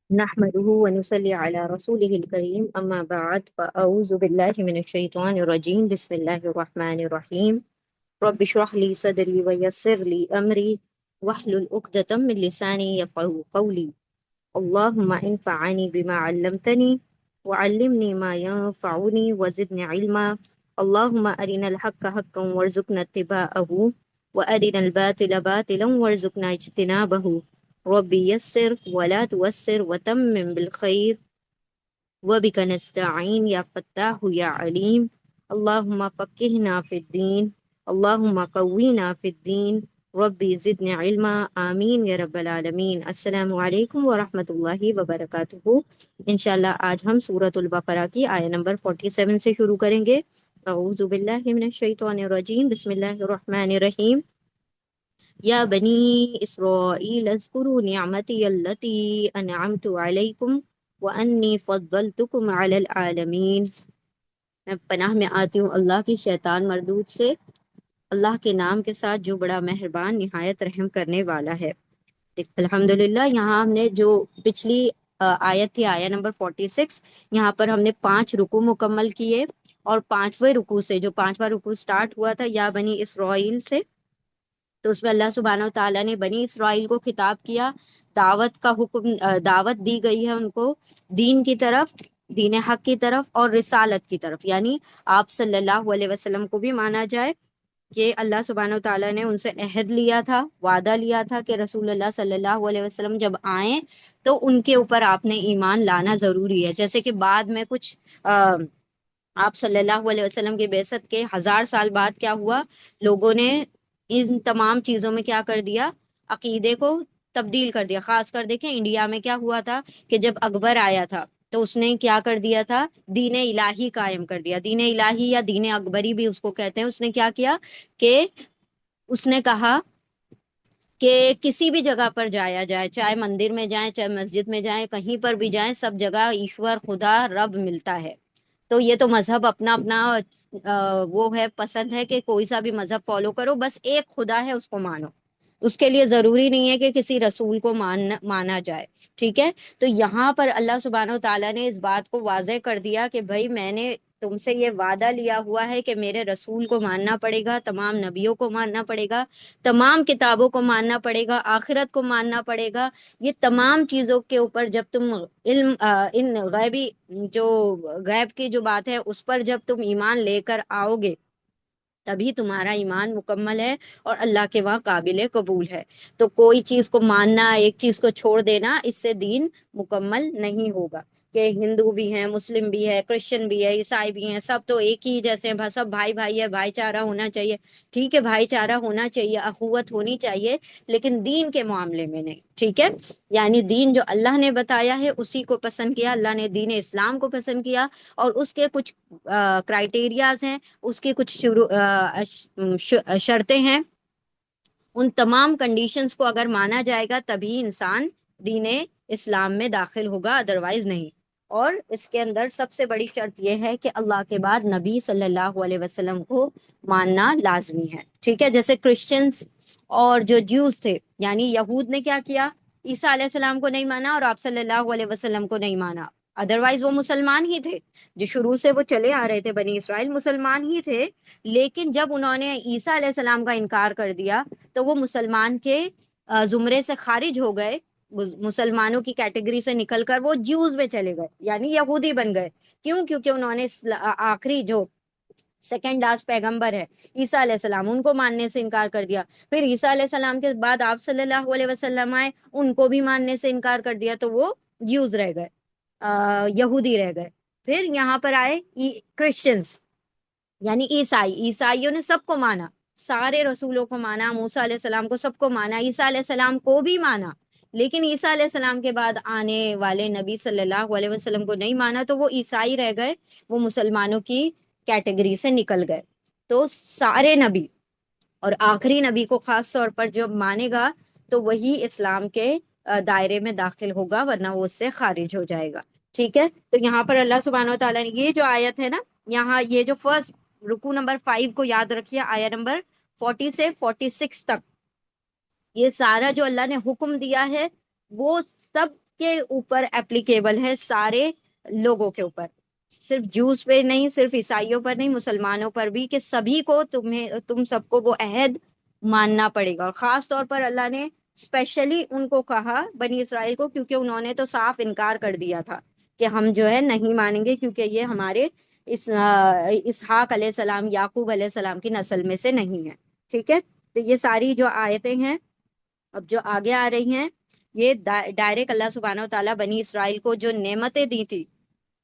نحمده ونصلي على رسوله الكريم أما بعد فأعوذ بالله من الشيطان الرجيم بسم الله الرحمن الرحيم رب اشرح لي صدري ويسر لي أمري واحلل عقدة من لساني يفقهوا قولي اللهم انفعني بما علمتني وعلمني ما ينفعني وزدني علما اللهم أرنا الحق حقا وارزقنا اتباعه وأرنا الباطل باطلا وارزقنا اجتنابه ربي يسر ولا توسر وتمم بالخير وبك نستعين يا فتاح يا عليم اللهم فقهنا في الدين اللهم قوينا في الدين ربی زدنی علما آمین یا رب العالمین۔ السلام علیکم ورحمۃ اللہ وبرکاتہ۔ انشاءاللہ آج ہم سورۃ البقرہ کی آیہ نمبر 47 سے شروع کریں گے۔ اعوذ باللہ من الشیطان الرجیم بسم اللہ الرحمن الرحیم۔ یا بنی اسرائیل اذکروا نعمتی التی انعمت علیکم وانی فضلتکم علی العالمین۔ میں پناہ میں آتی ہوں اللہ کی شیطان مردود سے، اللہ کے نام کے ساتھ جو بڑا مہربان نہایت رحم کرنے والا ہے۔ الحمدللہ یہاں ہم نے جو پچھلی آیت تھی آیہ نمبر 46، یہاں پر ہم نے 5 رکوع مکمل کیے، اور 5ویں رکوع سے جو 5واں رکوع سٹارٹ ہوا تھا یا بنی اسرائیل سے، تو اس میں اللہ سبحانہ و تعالیٰ نے بنی اسرائیل کو خطاب کیا، دعوت کا حکم، دعوت دی گئی ہے ان کو دین کی طرف، دین حق کی طرف اور رسالت کی طرف، یعنی آپ صلی اللہ علیہ وسلم کو بھی مانا جائے کہ اللہ سبحانہ و تعالیٰ نے ان سے عہد لیا تھا، وعدہ لیا تھا کہ رسول اللہ صلی اللہ علیہ وسلم جب آئیں تو ان کے اوپر آپ نے ایمان لانا ضروری ہے۔ جیسے کہ بعد میں کچھ آپ صلی اللہ علیہ وسلم کے بعثت کے 1000 سال بعد کیا ہوا، لوگوں نے ان تمام چیزوں میں کیا کر دیا، عقیدے کو تبدیل کر دیا۔ خاص کر دیکھیں انڈیا میں کیا ہوا تھا کہ جب اکبر آیا تھا تو اس نے کیا کر دیا تھا، دین الہی قائم کر دیا، دین الہی یا دین اکبری بھی اس کو کہتے ہیں۔ اس نے کیا کیا کہ اس نے کہا کہ کسی بھی جگہ پر جایا جائے، چاہے مندر میں جائیں، چاہے مسجد میں جائیں، کہیں پر بھی جائیں، سب جگہ ایشور خدا رب ملتا ہے۔ تو یہ تو مذہب اپنا اپنا وہ ہے، پسند ہے کہ کوئی سا بھی مذہب فالو کرو، بس ایک خدا ہے اس کو مانو، اس کے لیے ضروری نہیں ہے کہ کسی رسول کو مانا جائے، ٹھیک ہے۔ تو یہاں پر اللہ سبحانہ و تعالیٰ نے اس بات کو واضح کر دیا کہ بھائی میں نے تم سے یہ وعدہ لیا ہوا ہے کہ میرے رسول کو ماننا پڑے گا، تمام نبیوں کو ماننا پڑے گا، تمام کتابوں کو ماننا پڑے گا، آخرت کو ماننا پڑے گا۔ یہ تمام چیزوں کے اوپر جب تم علم ان غیبی جو غیب کی جو بات ہے اس پر جب تم ایمان لے کر آؤ گے تبھی تمہارا ایمان مکمل ہے اور اللہ کے وہاں قابل قبول ہے۔ تو کوئی چیز کو ماننا، ایک چیز کو چھوڑ دینا، اس سے دین مکمل نہیں ہوگا۔ کہ ہندو بھی ہیں، مسلم بھی ہے، کرسچن بھی ہے، عیسائی بھی ہیں، سب تو ایک ہی جیسے ہیں، سب بھائی بھائی ہے، بھائی چارہ ہونا چاہیے، ٹھیک ہے، بھائی چارہ ہونا چاہیے، اخوت ہونی چاہیے، لیکن دین کے معاملے میں نہیں، ٹھیک ہے۔ یعنی دین جو اللہ نے بتایا ہے اسی کو پسند کیا، اللہ نے دین اسلام کو پسند کیا، اور اس کے کچھ کرائٹیریاز ہیں، اس کی کچھ شرطیں ہیں، ان تمام کنڈیشنز کو اگر مانا جائے گا تبھی انسان دین اسلام میں داخل ہوگا، ادروائز نہیں۔ اور اس کے اندر سب سے بڑی شرط یہ ہے کہ اللہ کے بعد نبی صلی اللہ علیہ وسلم کو ماننا لازمی ہے، ٹھیک ہے۔ جیسے کرسچنز اور جو جیوز تھے، یعنی یہود نے کیا کیا، عیسیٰ علیہ السلام کو نہیں مانا اور آپ صلی اللہ علیہ وسلم کو نہیں مانا، ادروائز وہ مسلمان ہی تھے، جو شروع سے وہ چلے آ رہے تھے، بنی اسرائیل مسلمان ہی تھے، لیکن جب انہوں نے عیسیٰ علیہ السلام کا انکار کر دیا تو وہ مسلمان کے زمرے سے خارج ہو گئے، مسلمانوں کی کیٹیگری سے نکل کر وہ جیوز میں چلے گئے، یعنی یہودی بن گئے۔ کیوں؟ کیونکہ انہوں نے آخری جو سیکنڈ لاسٹ پیغمبر ہے عیسیٰ علیہ السلام، ان کو ماننے سے انکار کر دیا۔ پھر عیسیٰ علیہ السلام کے بعد آپ صلی اللہ علیہ وسلم آئے، ان کو بھی ماننے سے انکار کر دیا، تو وہ جیوز رہ گئے، یہودی رہ گئے۔ پھر یہاں پر آئے کرسچنز، یعنی عیسائیوں نے سب کو مانا، سارے رسولوں کو مانا، موسیٰ علیہ السلام کو سب کو مانا، عیسیٰ علیہ السلام کو بھی مانا، لیکن عیسیٰ علیہ السلام کے بعد آنے والے نبی صلی اللہ علیہ وسلم کو نہیں مانا، تو وہ عیسائی رہ گئے، وہ مسلمانوں کی کیٹیگری سے نکل گئے۔ تو سارے نبی اور آخری نبی کو خاص طور پر جو مانے گا تو وہی اسلام کے دائرے میں داخل ہوگا، ورنہ وہ اس سے خارج ہو جائے گا، ٹھیک ہے۔ تو یہاں پر اللہ سبحانہ و تعالیٰ نے یہ جو آیت ہے نا، یہاں یہ جو فرسٹ رکو نمبر 5 کو یاد رکھیے، آیت نمبر 40 سے 46 تک، یہ سارا جو اللہ نے حکم دیا ہے وہ سب کے اوپر اپلیکیبل ہے، سارے لوگوں کے اوپر، صرف جوز پہ نہیں، صرف عیسائیوں پر نہیں، مسلمانوں پر بھی، کہ سبھی کو تم سب کو وہ عہد ماننا پڑے گا۔ اور خاص طور پر اللہ نے اسپیشلی ان کو کہا، بنی اسرائیل کو، کیونکہ انہوں نے تو صاف انکار کر دیا تھا کہ ہم جو ہے نہیں مانیں گے، کیونکہ یہ ہمارے اسحاق علیہ السلام، یعقوب علیہ السلام کی نسل میں سے نہیں ہے۔ ٹھیک ہے، تو یہ ساری جو آیتیں ہیں اب جو آگے آ رہی ہیں، یہ ڈائریکٹ اللہ سبحانہ و تعالیٰ بنی اسرائیل کو جو نعمتیں دی تھی،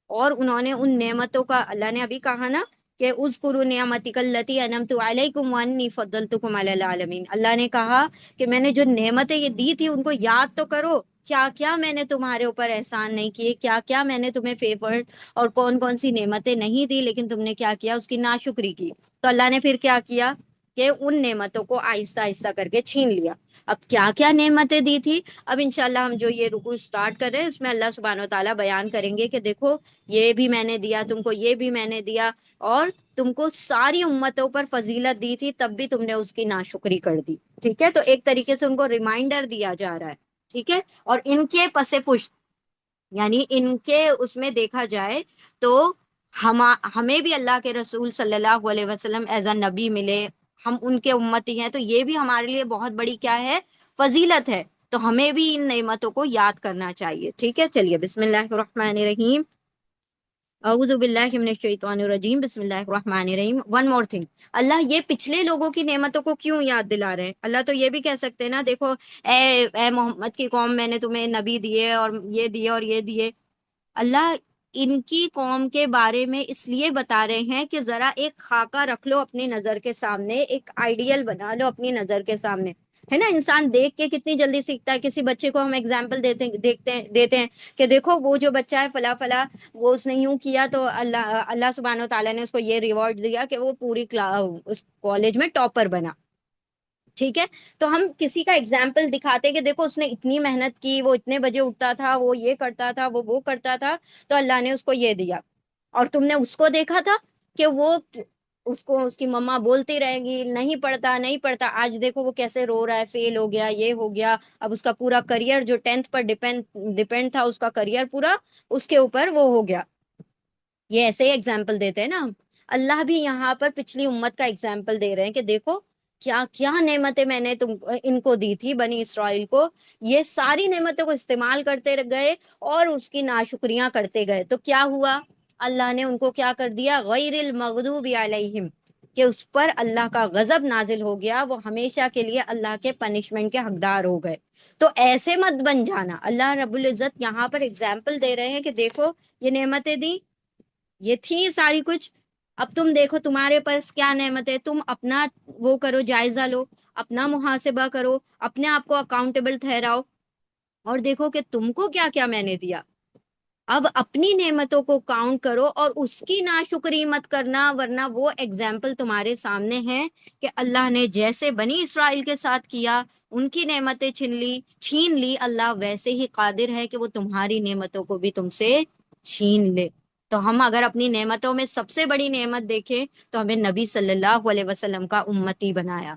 اور انہوں نے ان نعمتوں کا، اللہ نے ابھی کہا نا کہ اذکروا نعمتی التی انعمت علیکم وانی فضلتکم علی العالمین، اللہ نے کہا کہ میں نے جو نعمتیں یہ دی تھی ان کو یاد تو کرو، کیا کیا میں نے تمہارے اوپر احسان نہیں کیے، کیا کیا میں نے تمہیں فیور اور کون کون سی نعمتیں نہیں دی، لیکن تم نے کیا کیا، اس کی ناشکری کی۔ تو اللہ نے پھر کیا کیا کہ ان نعمتوں کو آہستہ آہستہ کر کے چھین لیا۔ اب کیا کیا نعمتیں دی تھی، اب انشاءاللہ ہم جو یہ رکوع سٹارٹ کر رہے ہیں اس میں اللہ سبحانہ و تعالیٰ بیان کریں گے کہ دیکھو یہ بھی میں نے دیا تم کو، یہ بھی میں نے دیا، اور تم کو ساری امتوں پر فضیلت دی تھی، تب بھی تم نے اس کی ناشکری کر دی۔ ٹھیک ہے، تو ایک طریقے سے ان کو ریمائنڈر دیا جا رہا ہے۔ ٹھیک ہے، اور ان کے پس پشت، یعنی ان کے اس میں دیکھا جائے تو ہمیں بھی اللہ کے رسول صلی اللہ علیہ وسلم ایز اے نبی ملے، ہم ان کے امتی ہیں، تو یہ بھی ہمارے لیے بہت بڑی کیا ہے، فضیلت ہے، تو ہمیں بھی ان نعمتوں کو یاد کرنا چاہیے۔ ٹھیک ہے، چلیے بسم اللہ الرحمن الرحیم، اعوذ باللہ من الشیطان الرجیم، بسم اللہ الرحمن الرحیم۔ ون مور تھنگ، اللہ یہ پچھلے لوگوں کی نعمتوں کو کیوں یاد دلا رہے ہیں؟ اللہ تو یہ بھی کہہ سکتے ہیں نا، دیکھو اے محمد کی قوم، میں نے تمہیں نبی دیے اور یہ دیے اور یہ دیے۔ اللہ ان کی قوم کے بارے میں اس لیے بتا رہے ہیں کہ ذرا ایک خاکہ رکھ لو اپنی نظر کے سامنے، ایک آئیڈیل بنا لو اپنی نظر کے سامنے، ہے نا۔ انسان دیکھ کے کتنی جلدی سیکھتا ہے، کسی بچے کو ہم ایگزامپل دیتے ہیں کہ دیکھو وہ جو بچہ ہے فلاں فلاں، وہ اس نے یوں کیا تو اللہ سبحانہ و تعالیٰ نے اس کو یہ ریوارڈ دیا کہ وہ پوری اس کالج میں ٹاپر بنا۔ ٹھیک ہے، تو ہم کسی کا ایگزامپل دکھاتے کہ دیکھو اس نے اتنی محنت کی، وہ اتنے بجے اٹھتا تھا، وہ یہ کرتا تھا، وہ کرتا تھا، تو اللہ نے اس کو یہ دیا۔ اور تم نے اس کو دیکھا تھا کہ وہ اس کو اس کی مما بولتی رہے گی نہیں پڑھتا نہیں پڑھتا، آج دیکھو وہ کیسے رو رہا ہے، فیل ہو گیا، یہ ہو گیا، اب اس کا پورا کریئر جو 10th پر ڈیپینڈ تھا، اس کا کریئر پورا اس کے اوپر وہ ہو گیا۔ یہ ایسے ہی ایگزامپل دیتے ہیں نا ہم۔ اللہ بھی یہاں پر پچھلی امت کا ایگزامپل دے رہے ہیں کہ دیکھو کیا کیا نعمتیں میں نے ان کو دی تھی، بنی اسرائیل کو، یہ ساری نعمتوں کو استعمال کرتے گئے اور اس کی ناشکریاں کرتے گئے، تو کیا ہوا، اللہ نے ان کو کیا کر دیا، غیر المغضوب علیہم، کہ اس پر اللہ کا غضب نازل ہو گیا، وہ ہمیشہ کے لیے اللہ کے پنشمنٹ کے حقدار ہو گئے۔ تو ایسے مت بن جانا، اللہ رب العزت یہاں پر اگزامپل دے رہے ہیں کہ دیکھو یہ نعمتیں دی، یہ تھی ساری کچھ، اب تم دیکھو تمہارے پاس کیا نعمت ہے، تم اپنا وہ کرو، جائزہ لو، اپنا محاسبہ کرو، اپنے آپ کو اکاؤنٹیبل ٹھہراؤ، اور دیکھو کہ تم کو کیا کیا میں نے دیا۔ اب اپنی نعمتوں کو کاؤنٹ کرو اور اس کی ناشکری مت کرنا، ورنہ وہ ایگزامپل تمہارے سامنے ہے کہ اللہ نے جیسے بنی اسرائیل کے ساتھ کیا، ان کی نعمتیں چھین لی، اللہ ویسے ہی قادر ہے کہ وہ تمہاری نعمتوں کو بھی تم سے چھین لے۔ تو ہم اگر اپنی نعمتوں میں سب سے بڑی نعمت دیکھیں تو ہمیں نبی صلی اللہ علیہ وسلم کا امتی بنایا،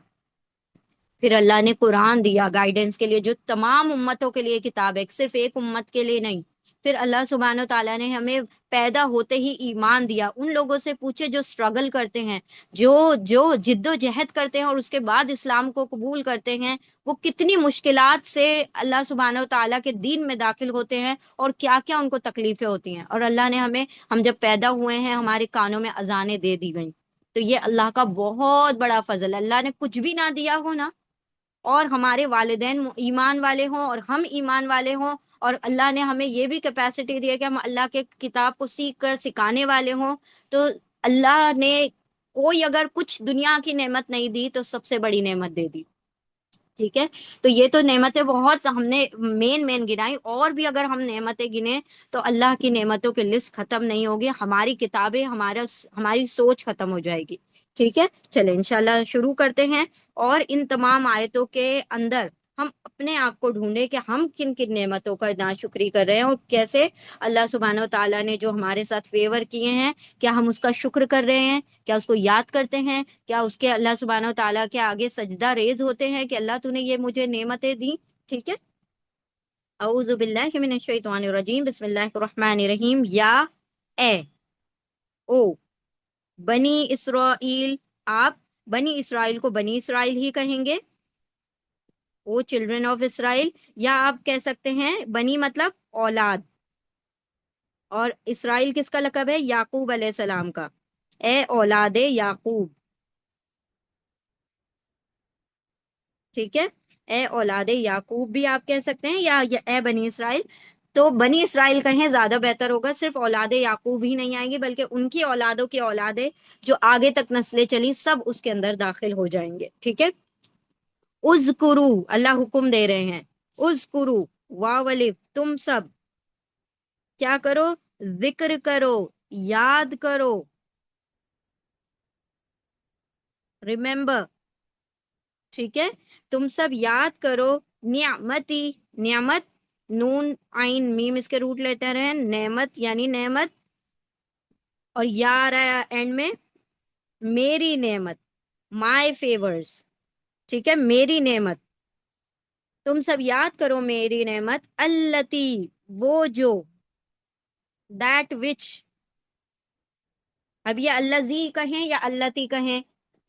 پھر اللہ نے قرآن دیا گائیڈنس کے لیے، جو تمام امتوں کے لیے کتاب ہے، صرف ایک امت کے لیے نہیں۔ پھر اللہ سبحانہ و تعالیٰ نے ہمیں پیدا ہوتے ہی ایمان دیا۔ ان لوگوں سے پوچھے جو سٹرگل کرتے ہیں، جو جد و جہد کرتے ہیں اور اس کے بعد اسلام کو قبول کرتے ہیں، وہ کتنی مشکلات سے اللہ سبحانہ و تعالیٰ کے دین میں داخل ہوتے ہیں، اور کیا کیا ان کو تکلیفیں ہوتی ہیں، اور اللہ نے ہم جب پیدا ہوئے ہیں ہمارے کانوں میں اذانیں دے دی گئیں۔ تو یہ اللہ کا بہت بڑا فضل، اللہ نے کچھ بھی نہ دیا ہو نا، اور ہمارے والدین ایمان والے ہوں اور ہم ایمان والے ہوں، اور اللہ نے ہمیں یہ بھی کیپیسٹی دی ہے کہ ہم اللہ کے کتاب کو سیکھ کر سکھانے والے ہوں، تو اللہ نے کوئی اگر کچھ دنیا کی نعمت نہیں دی تو سب سے بڑی نعمت دے دی۔ ٹھیک ہے، تو یہ تو نعمتیں بہت ہم نے مین گنائی، اور بھی اگر ہم نعمتیں گنیں تو اللہ کی نعمتوں کی لسٹ ختم نہیں ہوگی، ہماری کتابیں ہماری سوچ ختم ہو جائے گی۔ ٹھیک ہے، چلیں انشاءاللہ شروع کرتے ہیں، اور ان تمام آیتوں کے اندر ہم اپنے آپ کو ڈھونڈیں کہ ہم کن کن نعمتوں کا ناشکری کر رہے ہیں، اور کیسے اللہ سبحانہ و تعالیٰ نے جو ہمارے ساتھ فیور کیے ہیں، کیا ہم اس کا شکر کر رہے ہیں، کیا اس کو یاد کرتے ہیں، کیا اس کے اللہ سبحانہ و تعالیٰ کے آگے سجدہ ریز ہوتے ہیں کہ اللہ تو نے یہ مجھے نعمتیں دی۔ ٹھیک ہے، اعوذ باللہ من الشیطان الرجیم بسم اللہ الرحمن الرحیم. یا اے، او، بنی اسرائیل. آپ بنی اسرائیل کو بنی اسرائیل ہی کہیں گے، او چلڈرن آف اسرائیل. یا آپ کہہ سکتے ہیں بنی مطلب اولاد، اور اسرائیل کس کا لقب ہے؟ یعقوب علیہ السلام کا. اے اولاد یعقوب، ٹھیک ہے. اے اولاد یعقوب بھی آپ کہہ سکتے ہیں، یا اے بنی اسرائیل. تو بنی اسرائیل کہیں زیادہ بہتر ہوگا. صرف اولاد یعقوب ہی نہیں آئیں گی، بلکہ ان کی اولادوں کی اولادیں جو آگے تک نسلیں چلی سب اس کے اندر داخل ہو جائیں گے. ٹھیک ہے. اذکرو، اللہ حکم دے رہے ہیں. اذکرو، واو الف، تم سب کیا کرو؟ ذکر کرو، یاد کرو. ریممبر، ٹھیک ہے. تم سب یاد کرو نعمتی. نعمت، نون عین میم اس کے روٹ لیٹر ہیں. نعمت یعنی نعمت، اور یا آ رہا ہے اینڈ میں. میری نعمت، مائی فیورز. ٹھیک ہے، میری نعمت. تم سب یاد کرو میری نعمت. التی، وہ جو. That which. اب یہ الذی کہیں یا التی کہیں،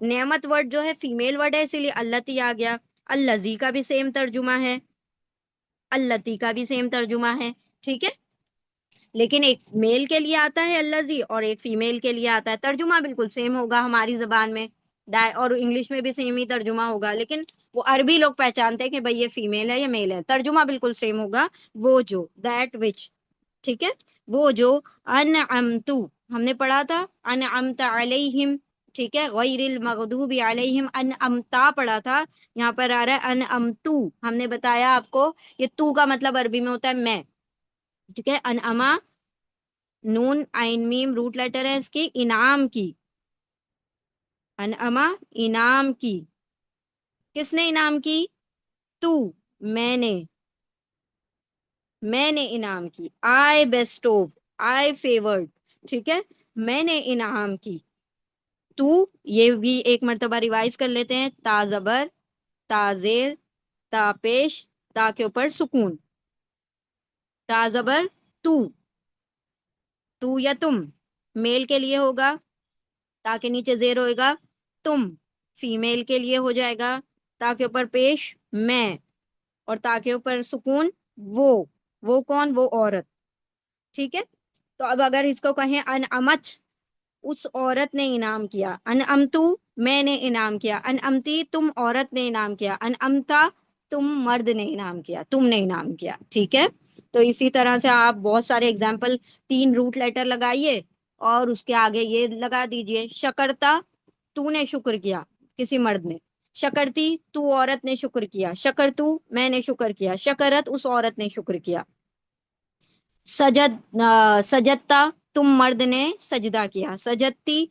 نعمت ورڈ جو ہے فیمیل ورڈ ہے، اسی لیے التی آ گیا. الذی کا بھی سیم ترجمہ ہے، التی کا بھی سیم ترجمہ ہے. ٹھیک ہے، لیکن ایک میل کے لیے آتا ہے الذی اور ایک فیمیل کے لیے آتا ہے. ترجمہ بالکل سیم ہوگا ہماری زبان میں، اور انگلش میں بھی سیم ہی ترجمہ ہوگا، لیکن وہ عربی لوگ پہچانتے ہیں کہ بھئی یہ فیمیل ہے یا میل ہے. ترجمہ بالکل سیم ہوگا، وہ جو، دیٹ وچ. ٹھیک ہے، وہ جو. انعمتو، ہم نے پڑھا تھا انعمت علیہم. ٹھیک ہے، غیر المغضوب علیہم، انعمتا پڑھا تھا. یہاں پر آ رہا ہے انعمتو. ہم نے بتایا آپ کو یہ تو کا مطلب عربی میں ہوتا ہے میں. ٹھیک ہے، انعما، نون عین میم روٹ لیٹر ہے اس کی، انعام کی. انعما، انعام کی. کس نے انعام کی؟ تو، میں نے. میں نے انعام کی. آئی بیسٹوو، آئی فیورڈ. ٹھیک ہے، میں نے انعام کی. تو، یہ بھی ایک مرتبہ ریوائز کر لیتے ہیں. تا زبر، تا زیر، تا پیش، تا کے اوپر سکون. تا زبر تو. تو یا تم میل کے لیے ہوگا، تا کے نیچے زیر ہوئے گا. تم فیمیل کے لیے ہو جائے گا، تا کے اوپر پیش میں، اور تا کے اوپر سکون وہ کون؟ وہ عورت. ٹھیک ہے، تو اب اگر اس کو کہیں انعمت، اس عورت نے انعام کیا. انعمتو، میں نے انعام کیا. انعمتی، تم عورت نے انعام کیا. انعمتا، تم مرد نے انعام کیا، تم نے انعام کیا. ٹھیک ہے، تو اسی طرح سے آپ بہت سارے اگزامپل، 3 روٹ لیٹر لگائیے اور اس کے آگے یہ لگا دیجئے. شکرتا، تو نے شکر کیا، کسی مرد نے. شکرتی، تو عورت نے شکر کیا. شکرتو، میں نے شکر کیا. شکرت، اس عورت نے شکر کیا. سجدتا، تم مرد نے سجدہ کیا. سجدتی،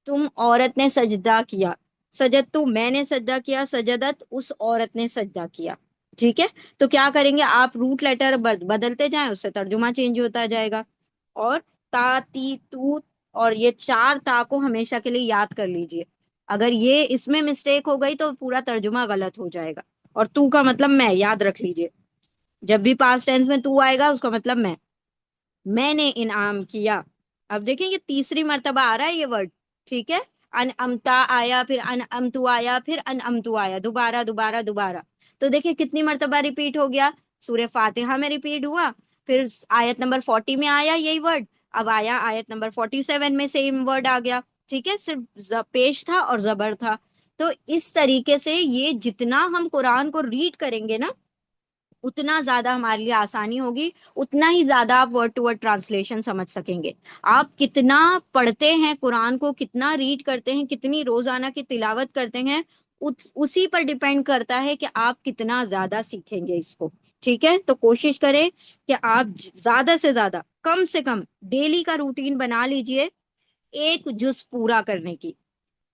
تم عورت نے سجدہ کیا. سجدتو، میں نے سجدہ کیا. سجدت، اس عورت نے سجدہ کیا. ٹھیک ہے، تو کیا کریں گے آپ؟ روٹ لیٹر بدلتے جائیں، اس سے ترجمہ چینج ہوتا جائے گا. اور تا، تی، تو، اور یہ 4 تا کو ہمیشہ کے لیے یاد کر لیجئے. اگر یہ اس میں مسٹیک ہو گئی تو پورا ترجمہ غلط ہو جائے گا. اور تو کا مطلب میں، یاد رکھ لیجئے. جب بھی پاسٹ ٹینس میں تو آئے گا اس کا مطلب میں نے انعام کیا. اب دیکھیں یہ تیسری مرتبہ آ رہا ہے یہ ورڈ. ٹھیک ہے، انعمتا آیا، پھر انعمتو آیا، پھر انعمتو آیا، دوبارہ دوبارہ دوبارہ. تو دیکھیں کتنی مرتبہ ریپیٹ ہو گیا. سورہ فاتحہ میں ریپیٹ ہوا، پھر آیت نمبر 40 میں آیا یہی ورڈ، اب آیا آیت نمبر 47 میں سیم ورڈ آ گیا. ٹھیک ہے، صرف پیش تھا اور زبر تھا. تو اس طریقے سے یہ جتنا ہم قرآن کو ریڈ کریں گے نا، اتنا زیادہ ہمارے لیے آسانی ہوگی، اتنا ہی زیادہ آپ ورڈ ٹو ورڈ ٹرانسلیشن سمجھ سکیں گے. آپ کتنا پڑھتے ہیں قرآن کو، کتنا ریڈ کرتے ہیں، کتنی روزانہ کی تلاوت کرتے ہیں، اسی پر ڈیپینڈ کرتا ہے کہ آپ کتنا زیادہ سیکھیں گے اس کو. ٹھیک ہے، تو کوشش کریں کہ آپ زیادہ سے زیادہ، کم سے کم ڈیلی کا روٹین بنا لیجئے ایک جز پورا کرنے کی.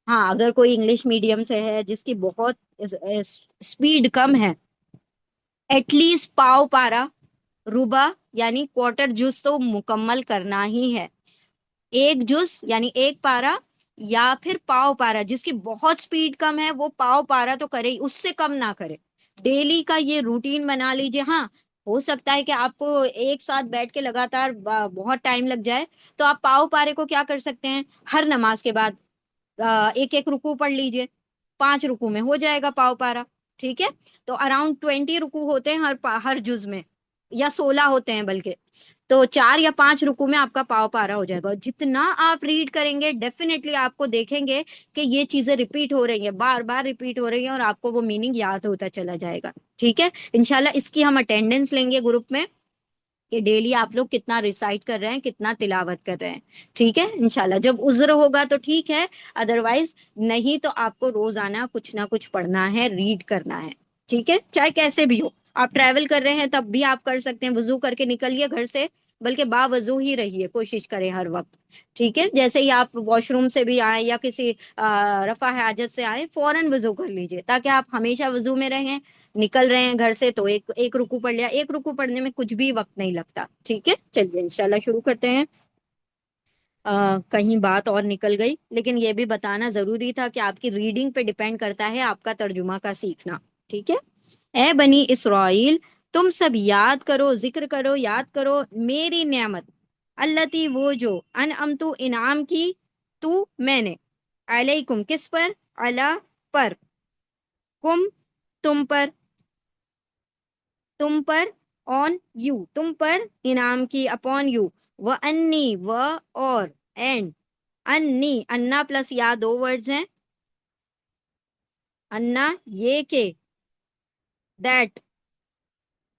ہاں، اگر کوئی انگلش میڈیم سے ہے جس کی بہت اسپیڈ کم ہے، ایٹ لیسٹ پاؤ پارا، ربع یعنی کوارٹر جز تو مکمل کرنا ہی ہے. ایک جز یعنی ایک پارا، یا پھر پاؤ پارا. جس کی بہت سپیڈ کم ہے وہ پاؤ پارا تو کرے، اس سے کم نہ کرے. ڈیلی کا یہ روٹین بنا لیجئے. ہاں، ہو سکتا ہے کہ آپ کو ایک ساتھ بیٹھ کے لگاتار بہت ٹائم لگ جائے، تو آپ پاؤ پارے کو کیا کر سکتے ہیں، ہر نماز کے بعد ایک ایک رکوع پڑھ لیجئے، 5 رکوع میں ہو جائے گا پاؤ پارا. ٹھیک ہے. تو اراؤنڈ 20 رکوع ہوتے ہیں ہر جز میں، یا 16 ہوتے ہیں بلکہ. تو 4 یا 5 رکوع میں آپ کا پاؤ پارا ہو جائے گا. جتنا آپ ریڈ کریں گے ڈیفینیٹلی آپ کو دیکھیں گے کہ یہ چیزیں ریپیٹ ہو رہی ہیں، بار بار ریپیٹ ہو رہی ہیں، اور آپ کو وہ میننگ یاد ہوتا چلا جائے گا. ٹھیک ہے. انشاءاللہ اس کی ہم اٹینڈنس لیں گے گروپ میں، کہ ڈیلی آپ لوگ کتنا ریسائٹ کر رہے ہیں، کتنا تلاوت کر رہے ہیں. ٹھیک ہے. انشاءاللہ جب عذر ہوگا تو ٹھیک ہے، ادروائز نہیں تو آپ کو روزانہ کچھ نہ کچھ پڑھنا ہے، ریڈ کرنا ہے. ٹھیک ہے. چاہے کیسے بھی ہو، آپ ٹریول کر رہے ہیں تب بھی آپ کر سکتے ہیں، وضو کر کے نکلیے گھر سے، بلکہ باوضو ہی رہیے، کوشش کریں ہر وقت. ٹھیک ہے. جیسے ہی آپ واش روم سے بھی آئیں یا کسی رفع حاجت سے آئیں، فوراً وضو کر لیجئے، تاکہ آپ ہمیشہ وضو میں رہیں. نکل رہے ہیں گھر سے تو ایک رکوع پڑھ لیا، ایک رکوع پڑھنے میں کچھ بھی وقت نہیں لگتا. ٹھیک ہے. چلیے انشاءاللہ شروع کرتے ہیں. کہیں بات اور نکل گئی، لیکن یہ بھی بتانا ضروری تھا کہ آپ کی ریڈنگ پہ ڈیپینڈ کرتا ہے آپ کا ترجمہ کا سیکھنا. ٹھیک ہے. اے بنی اسرائیل، تم سب یاد کرو، ذکر کرو، یاد کرو میری نعمت، التی وہ جو، انعمتو انعام کی، تو میں نے، علیکم کس پر، علا پر، کم تم پر، تم پر، آن یو تم پر، انعام کی اپون یو، و انی و اور، اینڈ، انی انا پلس یا دو ورڈز ہیں، انا یہ کہ، دیٹ،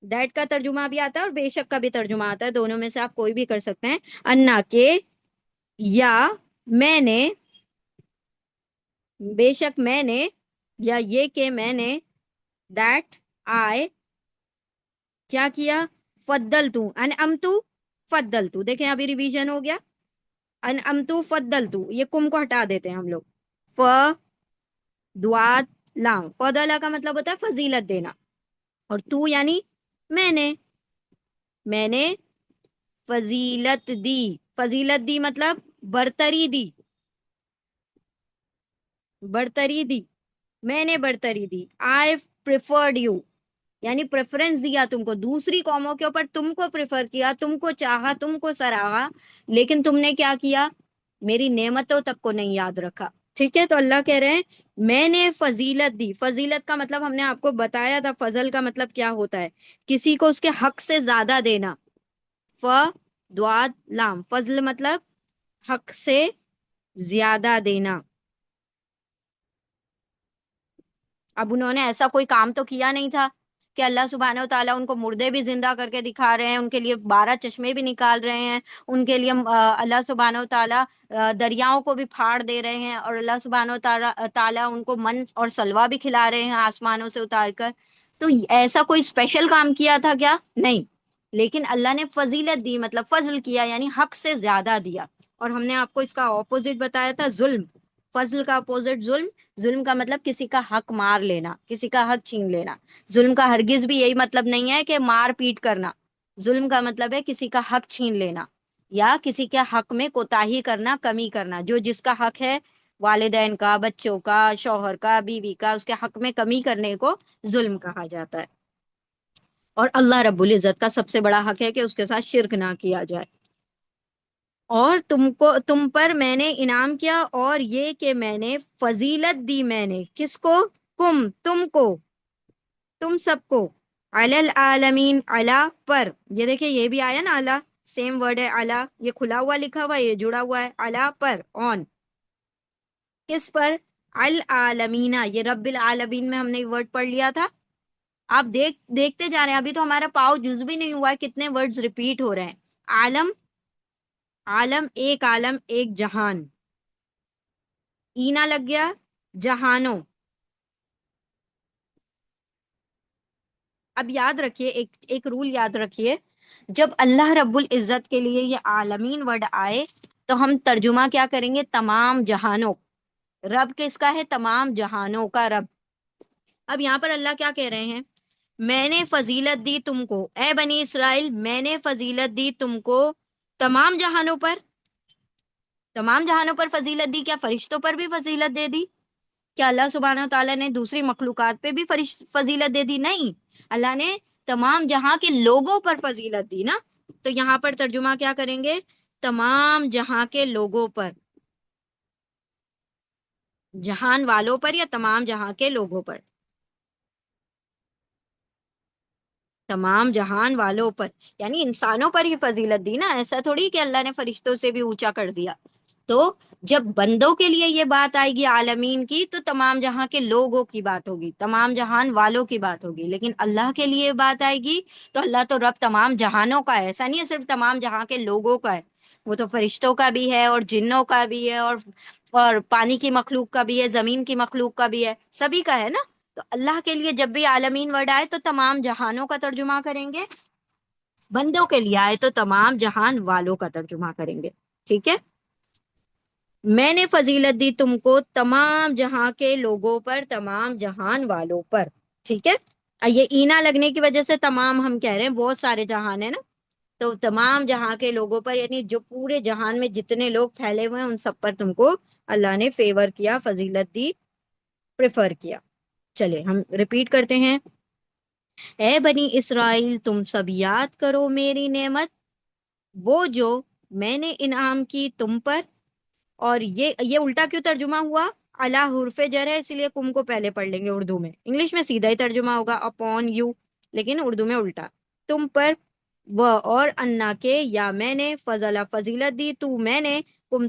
دیٹ کا ترجمہ بھی آتا ہے اور بے شک کا بھی ترجمہ آتا ہے، دونوں میں سے آپ کوئی بھی کر سکتے ہیں. انا کے، یا میں نے، بے شک میں نے، یا یہ کہ میں نے، دیٹ آئی، کیا کیا، فضلتو، انعمتو، فضلتو، دیکھیں ابھی ریویژن ہو گیا. انعمتو فضلتو، یہ کم کو ہٹا دیتے ہیں ہم لوگ، ف دوات لام، فضلہ کا مطلب ہوتا ہے فضیلت دینا، اور تو یعنی میں نے، میں نے فضیلت دی، فضیلت دی مطلب برتری دی، برتری دی، میں نے برتری دی. آئی پریفرڈ یو، یعنی پریفرنس دیا تم کو، دوسری قوموں کے اوپر تم کو پریفر کیا، تم کو چاہا، تم کو سراہا، لیکن تم نے کیا کیا، میری نعمتوں تک کو نہیں یاد رکھا. ٹھیک ہے. تو اللہ کہہ رہے ہیں میں نے فضیلت دی. فضیلت کا مطلب ہم نے آپ کو بتایا تھا، فضل کا مطلب کیا ہوتا ہے، کسی کو اس کے حق سے زیادہ دینا. ف دواد لام، فضل مطلب حق سے زیادہ دینا. اب انہوں نے ایسا کوئی کام تو کیا نہیں تھا کہ اللہ سبحانہ و تعالیٰ ان کو مردے بھی زندہ کر کے دکھا رہے ہیں، ان کے لیے 12 چشمے بھی نکال رہے ہیں، ان کے لیے اللہ سبحانہ و تعالیٰ دریاؤں کو بھی پھاڑ دے رہے ہیں، اور اللہ سبحانہ و تعالیٰ ان کو من اور سلوہ بھی کھلا رہے ہیں آسمانوں سے اتار کر. تو ایسا کوئی اسپیشل کام کیا تھا کیا؟ نہیں. لیکن اللہ نے فضیلت دی، مطلب فضل کیا، یعنی حق سے زیادہ دیا. اور ہم نے آپ کو اس کا اپوزٹ بتایا تھا، ظلم. فضل کا اپوزٹ ظلم. ظلم کا مطلب کسی کا حق مار لینا، کسی کا حق چھین لینا. ظلم کا ہرگز بھی یہی مطلب نہیں ہے کہ مار پیٹ کرنا. ظلم کا مطلب ہے کسی کا حق چھین لینا، یا کسی کے حق میں کوتاہی کرنا، کمی کرنا. جو جس کا حق ہے، والدین کا، بچوں کا، شوہر کا، بیوی کا، اس کے حق میں کمی کرنے کو ظلم کہا جاتا ہے. اور اللہ رب العزت کا سب سے بڑا حق ہے کہ اس کے ساتھ شرک نہ کیا جائے. اور تم پر میں نے انعام کیا، اور یہ کہ میں نے فضیلت دی، میں نے کس کو، تم کو، تم سب کو، علی العالمین، علی پر، یہ دیکھیں یہ بھی آیا نا، علی سیم ورڈ ہے. علی یہ کھلا ہوا لکھا ہوا ہے، یہ جڑا ہوا ہے. علی پر، آن، کس پر، العالمین، یہ رب العالمین میں ہم نے ورڈ پڑھ لیا تھا. آپ دیکھتے جا رہے ہیں، ابھی تو ہمارا پاؤ جز بھی نہیں ہوا ہے، کتنے ورڈز ریپیٹ ہو رہے ہیں. عالم، عالم ایک جہان، اینا لگ گیا جہانوں. اب یاد رکھیے، ایک رول یاد رکھیے، جب اللہ رب العزت کے لیے یہ عالمین ورڈ آئے تو ہم ترجمہ کیا کریں گے، تمام جہانوں. رب کس کا ہے، تمام جہانوں کا رب. اب یہاں پر اللہ کیا کہہ رہے ہیں، میں نے فضیلت دی تم کو، اے بنی اسرائیل میں نے فضیلت دی تم کو تمام جہانوں پر. تمام جہانوں پر فضیلت دی، کیا فرشتوں پر بھی فضیلت دے دی؟ کیا اللہ سبحانہ و تعالیٰ نے دوسری مخلوقات پہ بھی فضیلت دے دی؟ نہیں، اللہ نے تمام جہاں کے لوگوں پر فضیلت دی نا. تو یہاں پر ترجمہ کیا کریں گے؟ تمام جہاں کے لوگوں پر، جہان والوں پر یا تمام جہاں کے لوگوں پر؟ تمام جہان والوں پر، یعنی انسانوں پر ہی فضیلت دی نا. ایسا تھوڑی کہ اللہ نے فرشتوں سے بھی اونچا کر دیا. تو جب بندوں کے لیے یہ بات آئے گی عالمین کی، تو تمام جہاں کے لوگوں کی بات ہوگی، تمام جہان والوں کی بات ہوگی. لیکن اللہ کے لیے بات آئے گی تو اللہ تو رب تمام جہانوں کا ہے. ایسا نہیں ہے صرف تمام جہاں کے لوگوں کا ہے، وہ تو فرشتوں کا بھی ہے اور جنوں کا بھی ہے اور پانی کی مخلوق کا بھی ہے، زمین کی مخلوق کا بھی ہے، سبھی کا ہے نا. تو اللہ کے لیے جب بھی عالمین ورڈ آئے تو تمام جہانوں کا ترجمہ کریں گے، بندوں کے لیے آئے تو تمام جہان والوں کا ترجمہ کریں گے. ٹھیک ہے؟ میں نے فضیلت دی تم کو تمام جہاں کے لوگوں پر، تمام جہان والوں پر. ٹھیک ہے؟ یہ اینا لگنے کی وجہ سے تمام ہم کہہ رہے ہیں، بہت سارے جہان ہیں نا. تو تمام جہاں کے لوگوں پر، یعنی جو پورے جہان میں جتنے لوگ پھیلے ہوئے ہیں ان سب پر تم کو اللہ نے فیور کیا، فضیلت دی، پریفر کیا. چلے ہم ریپیٹ کرتے ہیں. اے بنی اسرائیل تم سب یاد کرو میری نعمت، وہ جو میں نے انعام کی تم پر. اور یہ الٹا کیوں ترجمہ ہوا؟ اللہ حرف جر ہے، اسی لیے کم کو پہلے پڑھ لیں گے. اردو میں، انگلش میں سیدھا ہی ترجمہ ہوگا اپون یو، لیکن اردو میں الٹا. تم پر، وہ اور انا کے، یا میں نے، فضلہ فضیلت دی، تو میں نے،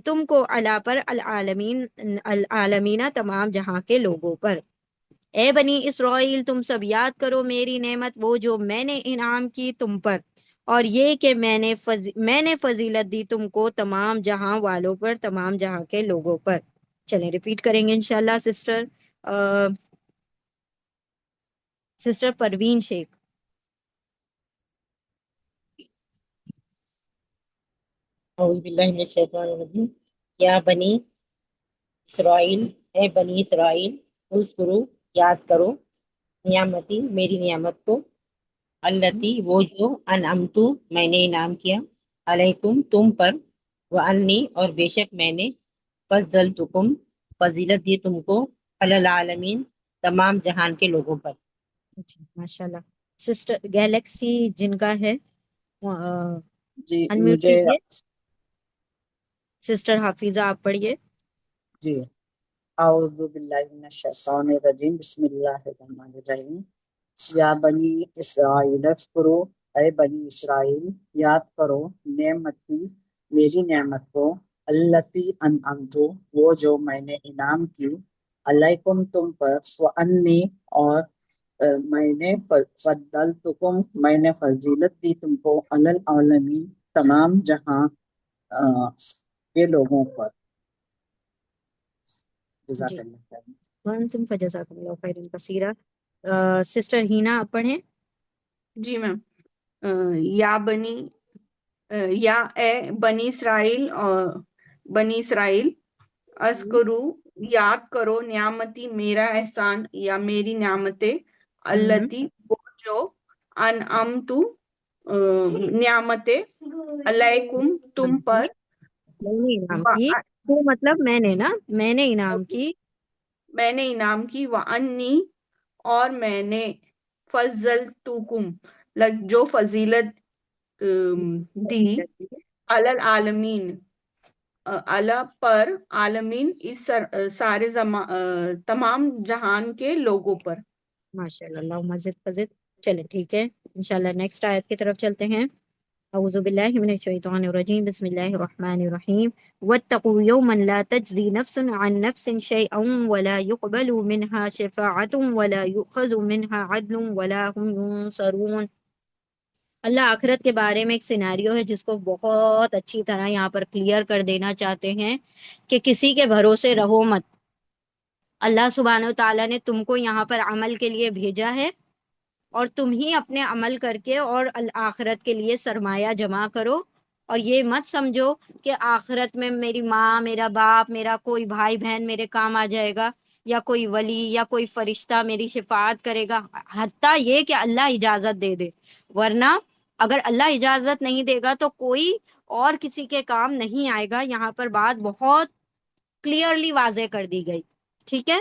تم کو، اللہ پر، العالمین تمام جہاں کے لوگوں پر. اے بنی اسرائیل تم سب یاد کرو میری نعمت، وہ جو میں نے انعام کی تم پر، اور یہ کہ میں نے فضیلت دی تم کو تمام جہاں والوں پر، تمام جہاں کے لوگوں پر. چلیں ریپیٹ کریں گے انشاءاللہ. سسٹر پروین شیخ. اعوذ باللہ من الشیطان الرجیم. یا بنی اسرائیل، اے بنی اسرائیل، اذکرو یاد کرو، نعمتی میری نعمت کو، التی وہ جو، انعمتو میں نے انعام کیا، علیکم تم پر، وانی اور بے شک میں نے، فضلتکم فضیلت دی تم کو، علی العالمین تمام جہان کے لوگوں پر. ماشاء اللہ. سسٹر گیلیکسی جن کا ہے جی انمیوٹ مجھے کیجیے. سسٹر حافظہ آپ پڑھیے. جی اعوذ باللہ من الشیطان الرجیم، بسم اللہ الرحمن الرحیم. یا بنی اسرائیل اذکرو، اے بنی اسرائیل یاد کرو، نعمتی میری نعمت کو، التی انعمتو وہ جو میں نے انعام کی، علیکم تم پر، وانی اور میں نے، فضلتکم میں نے فضیلت دی تم کو، علی العالمین تمام جہاں کے لوگوں پر. جزاک جی، اللہ خیر. وانتم فجزاکم اللہ خیرا کثیرا. سسٹر ہینا آپ پڑھیں. جی میم. یا بنی یا اے بنی اسرائیل، بنی اسرائیل، اذکرو یاد کرو، نعمتی میرا احسان یا میری نعمتیں، التی وہ جو، انعمتو نعمتیں، علیکم تم پر، میں نے انعام کی، تو مطلب میں نے نا، میں نے انعام کی، میں نے انعام کی، وانی اور میں نے، فضلتکم جو فضیلت دی، علی العالمین اللہ پر، عالمین اس سارے تمام جہان کے لوگوں پر. ماشاء اللہ. اللہ مزید فضد. چلیں ٹھیک ہے، انشاءاللہ نیکسٹ آیت کی طرف چلتے ہیں. اعوذ باللہ من الشیطان الرجیم، بسم اللہ الرحمن الرحیم. واتقوا یوما لا تجزی نفس عن نفس شیئا ولا يقبل منها شفاعة ولا يؤخذ منها عدل ولا هم ينصرون. اللہ آخرت کے بارے میں ایک سیناریو ہے جس کو بہت اچھی طرح یہاں پر کلیئر کر دینا چاہتے ہیں کہ کسی کے بھروسے رہو مت. اللہ سبحانہ و تعالیٰ نے تم کو یہاں پر عمل کے لیے بھیجا ہے، اور تم ہی اپنے عمل کر کے اور آخرت کے لیے سرمایہ جمع کرو. اور یہ مت سمجھو کہ آخرت میں میری ماں، میرا باپ، میرا کوئی بھائی بہن میرے کام آ جائے گا، یا کوئی ولی یا کوئی فرشتہ میری شفاعت کرے گا، حتیٰ یہ کہ اللہ اجازت دے دے. ورنہ اگر اللہ اجازت نہیں دے گا تو کوئی اور کسی کے کام نہیں آئے گا. یہاں پر بات بہت کلیئرلی واضح کر دی گئی. ٹھیک ہے؟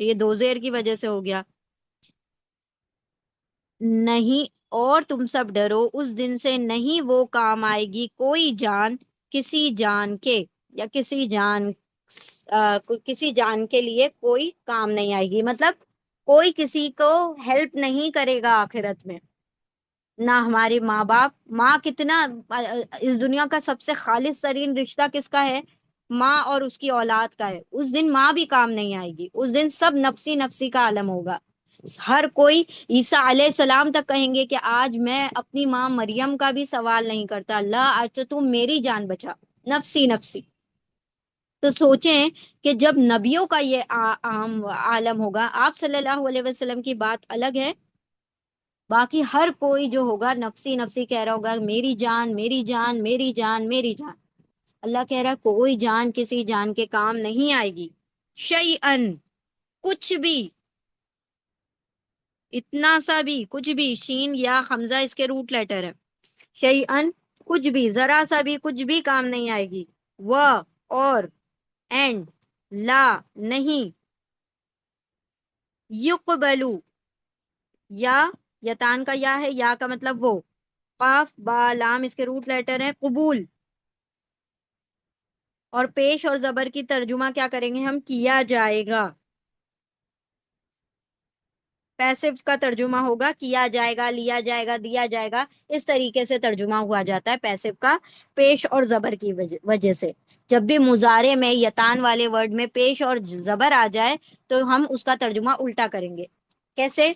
یہ دو زیر کی وجہ سے ہو گیا. نہیں اور تم سب ڈرو اس دن سے نہیں وہ کام آئے گی کوئی جان کسی جان کے، یا کسی جان کے لیے کوئی کام نہیں آئے گی، مطلب کوئی کسی کو ہیلپ نہیں کرے گا آخرت میں. نہ ہمارے ماں باپ. ماں کتنا اس دنیا کا سب سے خالص ترین رشتہ کس کا ہے؟ ماں اور اس کی اولاد کا ہے. اس دن ماں بھی کام نہیں آئے گی، اس دن سب نفسی نفسی کا عالم ہوگا. ہر کوئی عیسیٰ علیہ السلام تک کہیں گے کہ آج میں اپنی ماں مریم کا بھی سوال نہیں کرتا، اللہ آج تو میری جان بچا، نفسی نفسی. تو سوچیں کہ جب نبیوں کا یہ عام عالم ہوگا، آپ صلی اللہ علیہ وسلم کی بات الگ ہے، باقی ہر کوئی جو ہوگا نفسی نفسی کہہ رہا ہوگا میری جان میری جان میری جان میری جان. اللہ کہہ رہا ہے کوئی جان کسی جان کے کام نہیں آئے گی. شیئن کچھ بھی، اتنا سا بھی، کچھ بھی. شین یا حمزہ اس کے روٹ لیٹر ہے. شیئن کچھ بھی، ذرا سا بھی کچھ بھی کام نہیں آئے گی. و اور، اینڈ، لا نہیں. یقبلو یا، یتان کا یا ہے، یا کا مطلب وہ. قاف با لام اس کے روٹ لیٹر ہیں. قبول اور پیش اور زبر کی ترجمہ کیا کریں گے ہم؟ کیا جائے گا. پیسو کا ترجمہ ہوگا کیا جائے گا، لیا جائے گا، دیا جائے گا. اس طریقے سے ترجمہ ہوا جاتا ہے پیسو کا، پیش اور زبر کی وجہ سے. جب بھی مضارع میں یتان والے ورڈ میں پیش اور زبر آ جائے تو ہم اس کا ترجمہ الٹا کریں گے. کیسے؟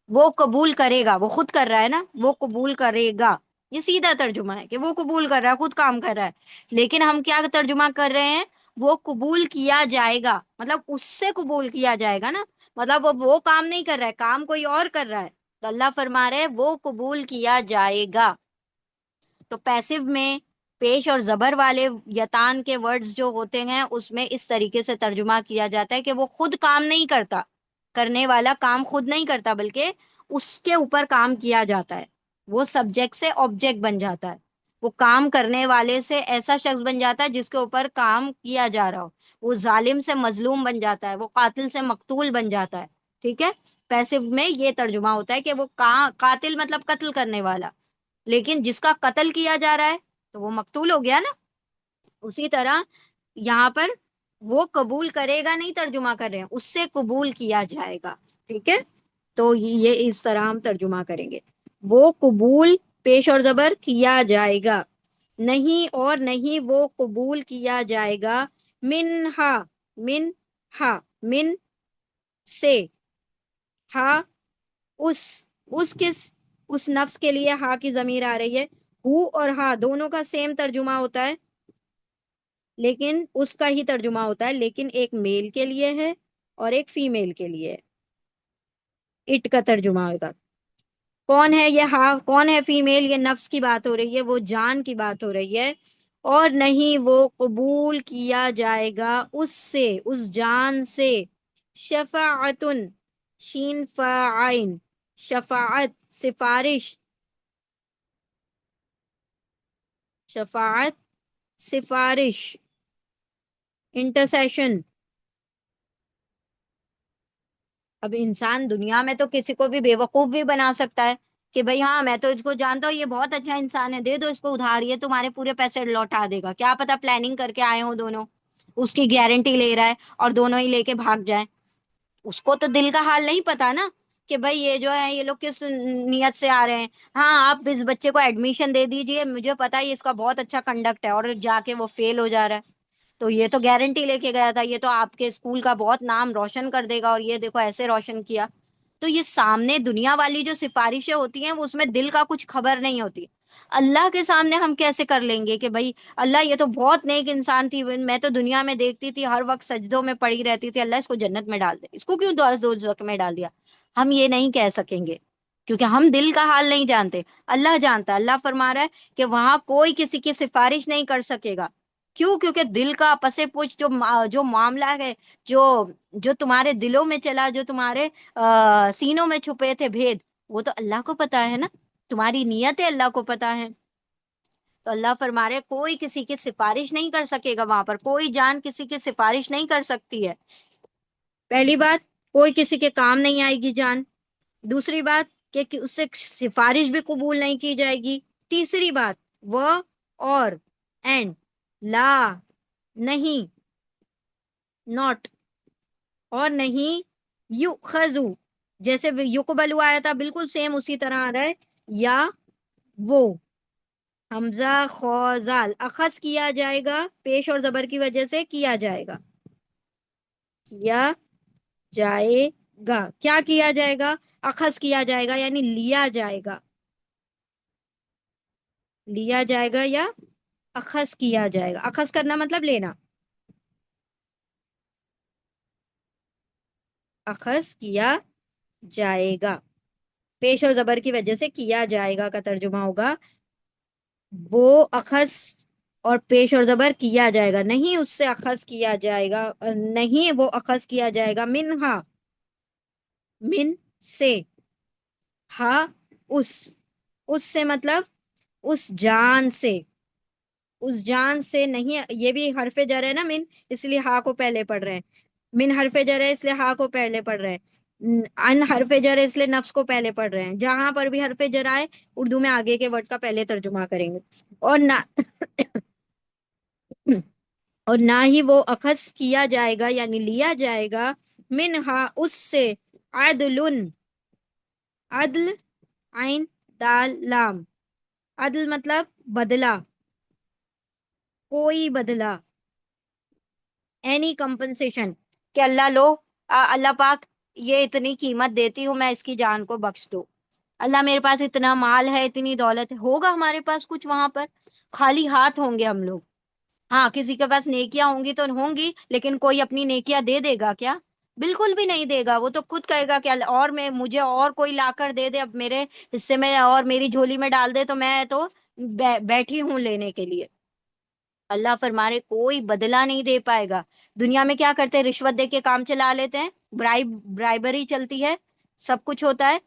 وہ قبول کرے گا، وہ خود کر رہا ہے نا، وہ قبول کرے گا. یہ سیدھا ترجمہ ہے کہ وہ قبول کر رہا ہے، خود کام کر رہا ہے. لیکن ہم کیا ترجمہ کر رہے ہیں؟ وہ قبول کیا جائے گا، مطلب اس سے قبول کیا جائے گا نا، مطلب وہ کام نہیں کر رہا ہے، کام کوئی اور کر رہا ہے. تو اللہ فرما رہے وہ قبول کیا جائے گا. تو پیسو میں پیش اور زبر والے یتان کے ورڈز جو ہوتے ہیں اس میں اس طریقے سے ترجمہ کیا جاتا ہے کہ وہ خود کام نہیں کرتا، کرنے والا کام خود نہیں کرتا بلکہ اس کے اوپر کام کیا جاتا ہے. وہ سبجیکٹ سے آبجیکٹ بن جاتا ہے، وہ کام کرنے والے سے ایسا شخص بن جاتا ہے جس کے اوپر کام کیا جا رہا ہو. وہ ظالم سے مظلوم بن جاتا ہے، وہ قاتل سے مقتول بن جاتا ہے. ٹھیک ہے. پیسو میں یہ ترجمہ ہوتا ہے کہ وہ قاتل مطلب قتل کرنے والا، لیکن جس کا قتل کیا جا رہا ہے تو وہ مقتول ہو گیا نا. اسی طرح یہاں پر وہ قبول کرے گا نہیں ترجمہ کر رہے ہیں، اس سے قبول کیا جائے گا. ٹھیک ہے. تو یہ اس طرح ہم ترجمہ کریں گے. وہ قبول پیش اور زبر کیا جائے گا. نہیں اور نہیں وہ قبول کیا جائے گا. منہا، منہا، من سے، ہا اس کس، اس نفس کے لیے ہا کی ضمیر آ رہی ہے. ہو اور ہا دونوں کا سیم ترجمہ ہوتا ہے، لیکن اس کا ہی ترجمہ ہوتا ہے، لیکن ایک میل کے لیے ہے اور ایک فیمیل کے لیے ہے. اٹ کا ترجمہ ہوگا. کون ہے یہ ہا، کون ہے فیمیل؟ یہ نفس کی بات ہو رہی ہے، وہ جان کی بات ہو رہی ہے. اور نہیں وہ قبول کیا جائے گا اس سے، اس جان سے. شفاعتن، شین فاعین، شفاعت سفارش، شفاعت سفارش، انٹرسیشن. اب انسان دنیا میں تو کسی کو بھی بے وقوف بھی بنا سکتا ہے کہ بھئی ہاں میں تو اس کو جانتا ہوں، یہ بہت اچھا انسان ہے، دے دو اس کو ادھار، یہ تمہارے پورے پیسے لوٹا دے گا. کیا پتا پلاننگ کر کے آئے ہوں دونوں، اس کی گارنٹی لے رہا ہے اور دونوں ہی لے کے بھاگ جائیں. اس کو تو دل کا حال نہیں پتا نا کہ بھئی یہ جو ہے یہ لوگ کس نیت سے آ رہے ہیں. ہاں آپ اس بچے کو ایڈمیشن دے دیجئے، مجھے پتا ہے اس کا بہت اچھا کنڈکٹ ہے، اور جا کے وہ فیل ہو جا رہا ہے تو یہ تو گارنٹی لے کے گیا تھا، یہ تو آپ کے اسکول کا بہت نام روشن کر دے گا، اور یہ دیکھو ایسے روشن کیا. تو یہ سامنے دنیا والی جو سفارشیں ہوتی ہیں وہ اس میں دل کا کچھ خبر نہیں ہوتی. اللہ کے سامنے ہم کیسے کر لیں گے کہ بھئی اللہ یہ تو بہت نیک انسان تھی، میں تو دنیا میں دیکھتی تھی ہر وقت سجدوں میں پڑی رہتی تھی، اللہ اس کو جنت میں ڈال دے، اس کو کیوں دوزخ میں ڈال دیا؟ ہم یہ نہیں کہہ سکیں گے کیونکہ ہم دل کا حال نہیں جانتے، اللہ جانتا ہے. اللہ فرما رہا ہے کہ وہاں کوئی کسی کی سفارش نہیں کر سکے گا. کیوں؟ کیونکہ دل کا پس پوچھ جو معاملہ ہے، جو جو تمہارے دلوں میں چلا، جو تمہارے سینوں میں چھپے تھے بھید، وہ تو اللہ کو پتا ہے نا، تمہاری نیتیں اللہ کو پتا ہے. تو اللہ فرما رہے کوئی کسی کی سفارش نہیں کر سکے گا، وہاں پر کوئی جان کسی کی سفارش نہیں کر سکتی ہے. پہلی بات کوئی کسی کے کام نہیں آئے گی جان. دوسری بات کہ اس سے سفارش بھی قبول نہیں کی جائے گی. تیسری بات وہ اور اینڈ لا نہیں ناٹ اور نہیں یؤخذو جیسے یقبلو آیا تھا بالکل سیم اسی طرح آ رہا ہے. یا وہ حمزہ خوزال اخذ کیا جائے گا پیش اور زبر کی وجہ سے کیا جائے گا. کیا جائے گا کیا کیا جائے گا اخذ کیا جائے گا یعنی لیا جائے گا. لیا جائے گا یا اخذ کیا جائے گا. اخذ کرنا مطلب لینا. اخذ کیا جائے گا پیش اور زبر کی وجہ سے کیا جائے گا کا ترجمہ ہوگا وہ اخذ اور پیش اور زبر کیا جائے گا نہیں اس سے اخذ کیا جائے گا نہیں وہ اخذ کیا جائے گا منہا من سے ہا اس سے مطلب اس جان سے اس جان سے نہیں. یہ بھی حرف جر ہے نا من اس لیے ہا کو پہلے پڑھ رہے ہیں. من حرف جر ہے اس لیے ہا کو پہلے پڑھ رہے ہیں. ان حرف جر ہے اس لیے نفس کو پہلے پڑھ رہے ہیں. جہاں پر بھی حرف جر آئے اردو میں آگے کے ورڈ کا پہلے ترجمہ کریں گے. اور نہ اور نہ ہی وہ اخذ کیا جائے گا یعنی لیا جائے گا منہا اس سے عدل عدل عین دال لام عدل مطلب بدلہ کوئی بدلہ اینی کمپنسیشن کہ اللہ لو اللہ پاک یہ اتنی قیمت دیتی ہوں میں اس کی جان کو بخش دو. اللہ میرے پاس اتنا مال ہے اتنی دولت ہے ہوگا ہمارے پاس کچھ وہاں پر خالی ہاتھ ہوں گے ہم لوگ. ہاں کسی کے پاس نیکیاں ہوں گی تو ہوں گی لیکن کوئی اپنی نیکیاں دے دے گا کیا؟ بالکل بھی نہیں دے گا. وہ تو خود کہے گا کہ اور میں مجھے اور کوئی لا کر دے دے اب میرے حصے میں اور میری جھولی میں ڈال دے تو میں تو بیٹھی ہوں لینے کے لیے. اللہ فرمارے کوئی بدلہ نہیں دے پائے گا. دنیا میں کیا کرتے ہیں رشوت دے کے کام چلا لیتے ہیں برائبری چلتی ہے سب کچھ ہوتا ہے.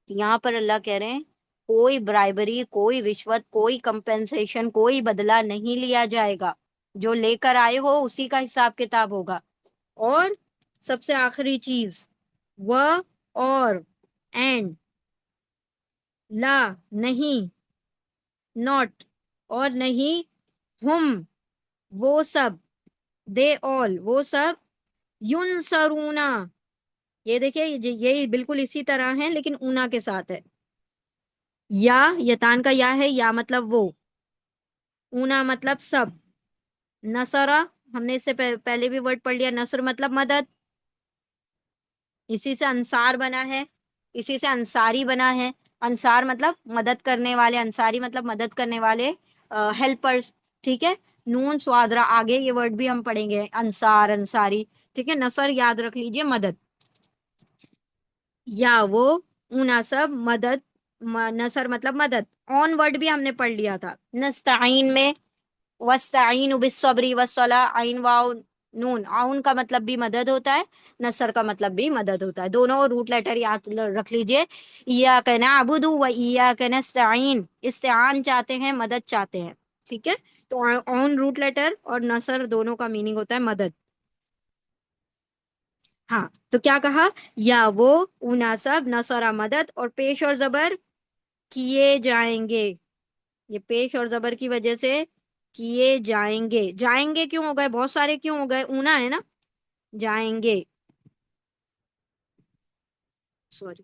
یہاں پر اللہ کہہ رہے ہیں کوئی برائبری کوئی رشوت کوئی کمپنسیشن کوئی بدلہ نہیں لیا جائے گا. جو لے کر آئے ہو اسی کا حساب کتاب ہوگا. اور سب سے آخری چیز وہ اور اینڈ لا نہیں ناٹ اور نہیں ہم وہ سب دے آل وہ سب ینصرونا یہ دیکھیں یہ بالکل اسی طرح ہے لیکن اونا کے ساتھ ہے. یا یتان کا یا ہے یا مطلب وہ اونا مطلب سب. نصرہ ہم نے اس سے پہلے بھی ورڈ پڑھ لیا نصر مطلب مدد. اسی سے انصار بنا ہے اسی سے انصاری بنا ہے. انصار مطلب مدد کرنے والے انصاری مطلب مدد کرنے والے ہیلپرز. ٹھیک ہے نون سوادرا آگے یہ ورڈ بھی ہم پڑھیں گے انصار انصاری. ٹھیک ہے نصر یاد رکھ لیجئے مدد. یا وہ مناسب مدد نصر مطلب مدد. آن ورڈ بھی ہم نے پڑھ لیا تھا نستعین میں وستعین بالصبر والصلاۃ عین واو نون. عون کا مطلب بھی مدد ہوتا ہے نصر کا مطلب بھی مدد ہوتا ہے. دونوں روٹ لیٹر یاد رکھ لیجئے. ایاک نعبد و ایاک نستعین استعان چاہتے ہیں مدد چاہتے ہیں. ٹھیک ہے تو عون روٹ لیٹر اور نصر دونوں کا میننگ ہوتا ہے مدد. ہاں تو کیا کہا یا وہ مناسب نصر مدد اور پیش اور زبر کیے جائیں گے. یہ پیش اور زبر کی وجہ سے کیے جائیں گے. جائیں گے کیوں ہو گئے بہت سارے کیوں ہو گئے اونا ہے نا جائیں گے سوری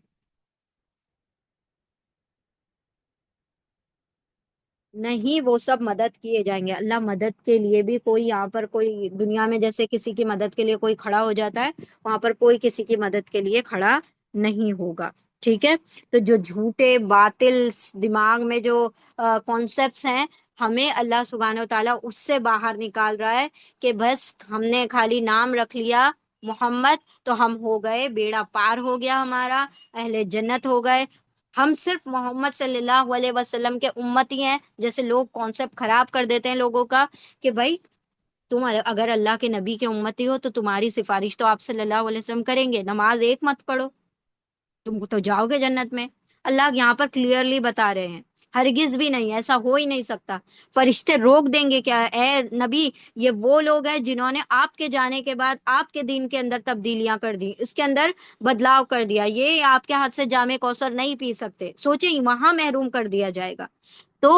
نہیں وہ سب مدد کیے جائیں گے. اللہ مدد کے لیے بھی کوئی یہاں پر کوئی دنیا میں جیسے کسی کی مدد کے لیے کوئی کھڑا ہو جاتا ہے وہاں پر کوئی کسی کی مدد کے لیے کھڑا نہیں ہوگا. ٹھیک ہے تو جو جھوٹے باطل دماغ میں جو کانسیپٹس ہیں ہمیں اللہ سبحانہ و تعالیٰ اس سے باہر نکال رہا ہے کہ بس ہم نے خالی نام رکھ لیا محمد تو ہم ہو گئے بیڑا پار ہو گیا ہمارا اہل جنت ہو گئے. ہم صرف محمد صلی اللہ علیہ وسلم کے امتی ہیں. جیسے لوگ کانسیپٹ خراب کر دیتے ہیں لوگوں کا کہ بھائی تم اگر اللہ کے نبی کے امتی ہو تو تمہاری سفارش تو آپ صلی اللہ علیہ وسلم کریں گے. نماز ایک مت پڑھو تم تو جاؤ گے جنت میں. اللہ یہاں پر کلیئرلی بتا رہے ہیں ہرگز بھی نہیں، ایسا ہو ہی نہیں سکتا۔ فرشتے روک دیں گے کیا؟ اے نبی، یہ وہ لوگ ہیں جنہوں نے آپ کے جانے کے بعد آپ کے دین کے اندر تبدیلیاں کر دی، اس کے اندر بدلاؤ کر دیا، یہ آپ کے ہاتھ سے جام کوثر نہیں پی سکتے، سوچیں وہاں محروم کر دیا جائے گا۔ تو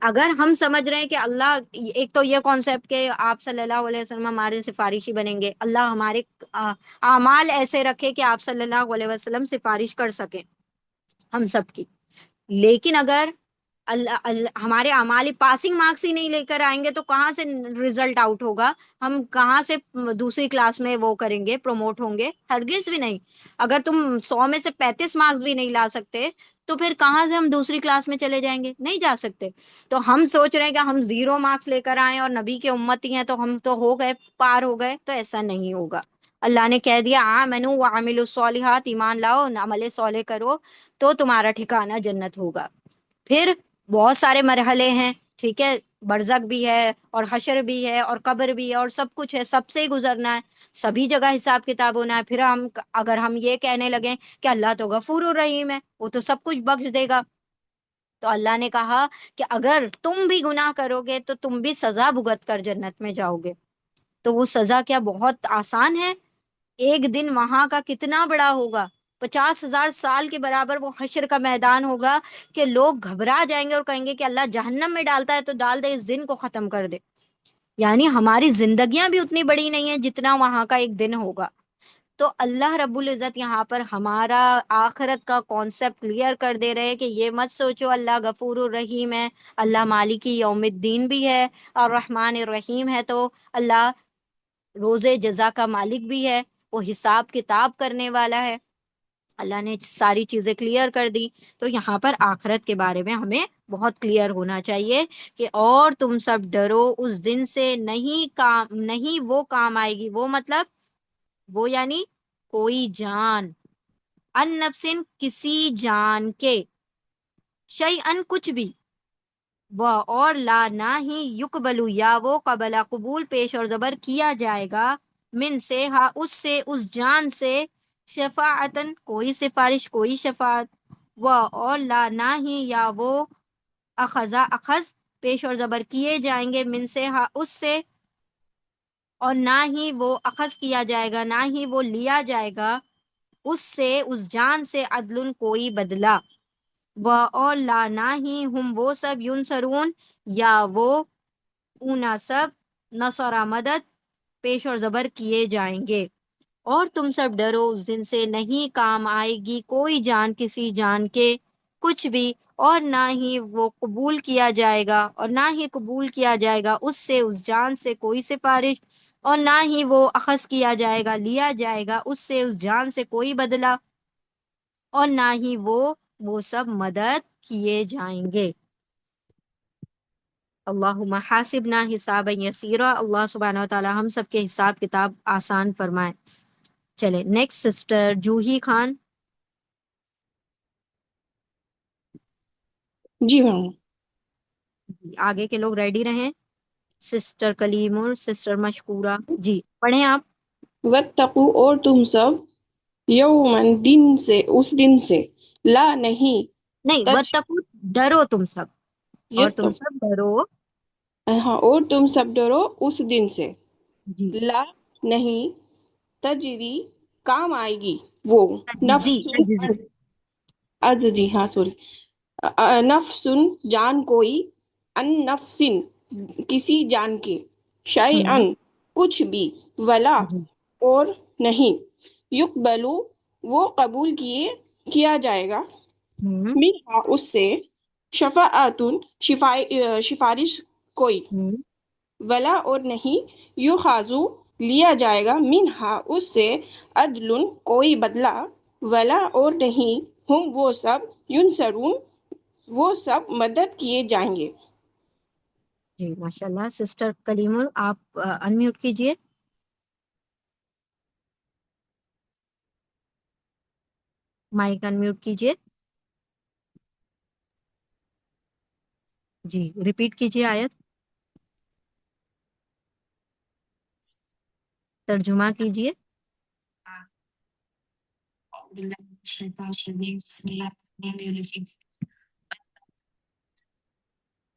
اگر ہم سمجھ رہے ہیں کہ اللہ، ایک تو یہ کانسیپٹ کہ آپ صلی اللہ علیہ وسلم ہمارے سفارشی بنیں گے، اللہ ہمارے اعمال ایسے رکھے کہ آپ صلی اللہ علیہ وسلم سفارش کر سکیں ہم سب کی، لیکن اگر ہمارے اعمال پاسنگ مارکس ہی نہیں لے کر آئیں گے تو کہاں سے رزلٹ آؤٹ ہوگا؟ ہم کہاں سے دوسری کلاس میں وہ کریں گے، پروموٹ ہوں گے؟ ہرگز بھی نہیں۔ اگر تم 100 میں سے 35 مارکس بھی نہیں لا سکتے تو پھر کہاں سے ہم دوسری کلاس میں چلے جائیں گے؟ نہیں جا سکتے۔ تو ہم سوچ رہے ہیں کہ ہم 0 مارکس لے کر آئیں اور نبی کے امتی ہیں تو ہم تو ہو گئے، پار ہو گئے، تو ایسا نہیں ہوگا۔ اللہ نے کہہ دیا آمنو وعملوا الصالحات، ایمان لاؤ، عمل صالح کرو تو تمہارا ٹھکانہ جنت ہوگا۔ پھر بہت سارے مرحلے ہیں، ٹھیک ہے، برزخ بھی ہے اور حشر بھی ہے اور قبر بھی ہے اور سب کچھ ہے، سب سے ہی گزرنا ہے، سبھی جگہ حساب کتاب ہونا ہے۔ پھر اگر ہم یہ کہنے لگیں کہ اللہ تو غفور الرحیم ہے، وہ تو سب کچھ بخش دے گا، تو اللہ نے کہا کہ اگر تم بھی گناہ کرو گے تو تم بھی سزا بھگت کر جنت میں جاؤ گے۔ تو وہ سزا کیا بہت آسان ہے؟ ایک دن وہاں کا کتنا بڑا ہوگا، 50,000 سال کے برابر وہ حشر کا میدان ہوگا کہ لوگ گھبرا جائیں گے اور کہیں گے کہ اللہ جہنم میں ڈالتا ہے تو ڈال دے، اس دن کو ختم کر دے۔ یعنی ہماری زندگیاں بھی اتنی بڑی نہیں ہیں جتنا وہاں کا ایک دن ہوگا۔ تو اللہ رب العزت یہاں پر ہمارا آخرت کا کانسیپٹ کلیئر کر دے رہے کہ یہ مت سوچو اللہ غفور الرحیم ہے، اللہ مالکی یوم الدین بھی ہے اور رحمان الرحیم ہے، تو اللہ روز جزا کا مالک بھی ہے، وہ حساب کتاب کرنے والا ہے۔ اللہ نے ساری چیزیں کلیئر کر دی۔ تو یہاں پر آخرت کے بارے میں ہمیں بہت کلیئر ہونا چاہیے کہ اور تم سب ڈرو اس دن سے، نہیں وہ کام آئے گی، وہ مطلب وہ یعنی کوئی جان، ان نفسن کسی جان کے، شیئن کچھ بھی، وہ اور لا نہ ہی یقبلو یا وہ قبلا قبول پیش اور زبر کیا جائے گا، من سے ہا اس سے، اس جان سے، شفاعتن کوئی سفارش، کوئی شفاعت، وہ اور لا نہ ہی یا وہ اخذا اخذ پیش اور زبر کیے جائیں گے، من سے ہا اس سے، اور نہ ہی وہ اخذ کیا جائے گا، نہ ہی وہ لیا جائے گا اس سے، اس جان سے، عدل کوئی بدلہ، و اور لا نہ ہی ہم وہ سب ینصرون یا وہ اونا سب نصر مدد پیش اور زبر کیے جائیں گے۔ اور تم سب ڈرو اس دن سے، نہیں کام آئے گی کوئی جان کسی جان کے کچھ بھی، اور نہ ہی وہ قبول کیا جائے گا، اور نہ ہی قبول کیا جائے گا اس سے، اس جان سے کوئی سفارش، اور نہ ہی وہ اخذ کیا جائے گا، لیا جائے گا اس سے، اس جان سے کوئی بدلہ، اور نہ ہی وہ سب مدد کیے جائیں گے۔ اللہم حاسبنا حسابا یسیرا، اللہ سبحانہ وتعالی ہم سب کے حساب کتاب آسان فرمائے۔ چلے نیکسٹ سسٹر جوہی خان۔ جی میم۔ آگے کے لوگ ریڈی رہیں، سسٹر کلیم اور سسٹر مشکورہ، جی پڑھیں آپ۔ واتقو اور تم سب، یومن دن سے، اس دن سے، لا نہیں، نہیں، تج واتقوا ڈرو تم سب، اور تم یتق سب ڈرو، ہاں اور تم سب ڈرو اس دن سے، جی لا نہیں، تجری کام آئے گی، وہ جی نفس جی جی ہاں سوری، نفس جان کوئی، ان نفسن کسی جان کے، شیئن کچھ بھی، ولا جی اور نہیں، یقبلو وہ قبول کیا جائے گا، ہوں منہا اس سے، شفاعتن سفارش کوئی، ہوں ولا اور نہیں، یخاذو لیا جائے گا، منہا اس سے، عدل کوئی بدلہ، ولا اور نہیں، ہم وہ سب، ینصرون وہ سب مدد کیے جائیں گے۔ جی ماشاء اللہ۔ سسٹر کلیمر آپ انمیوٹ کیجئے۔ مائک انمیوٹ کیجئے، جی ریپیٹ کیجئے آیت، ترجمہ کیجئے۔ بالله من الشيطان الرجيم بسم الله الرحمن الرحيم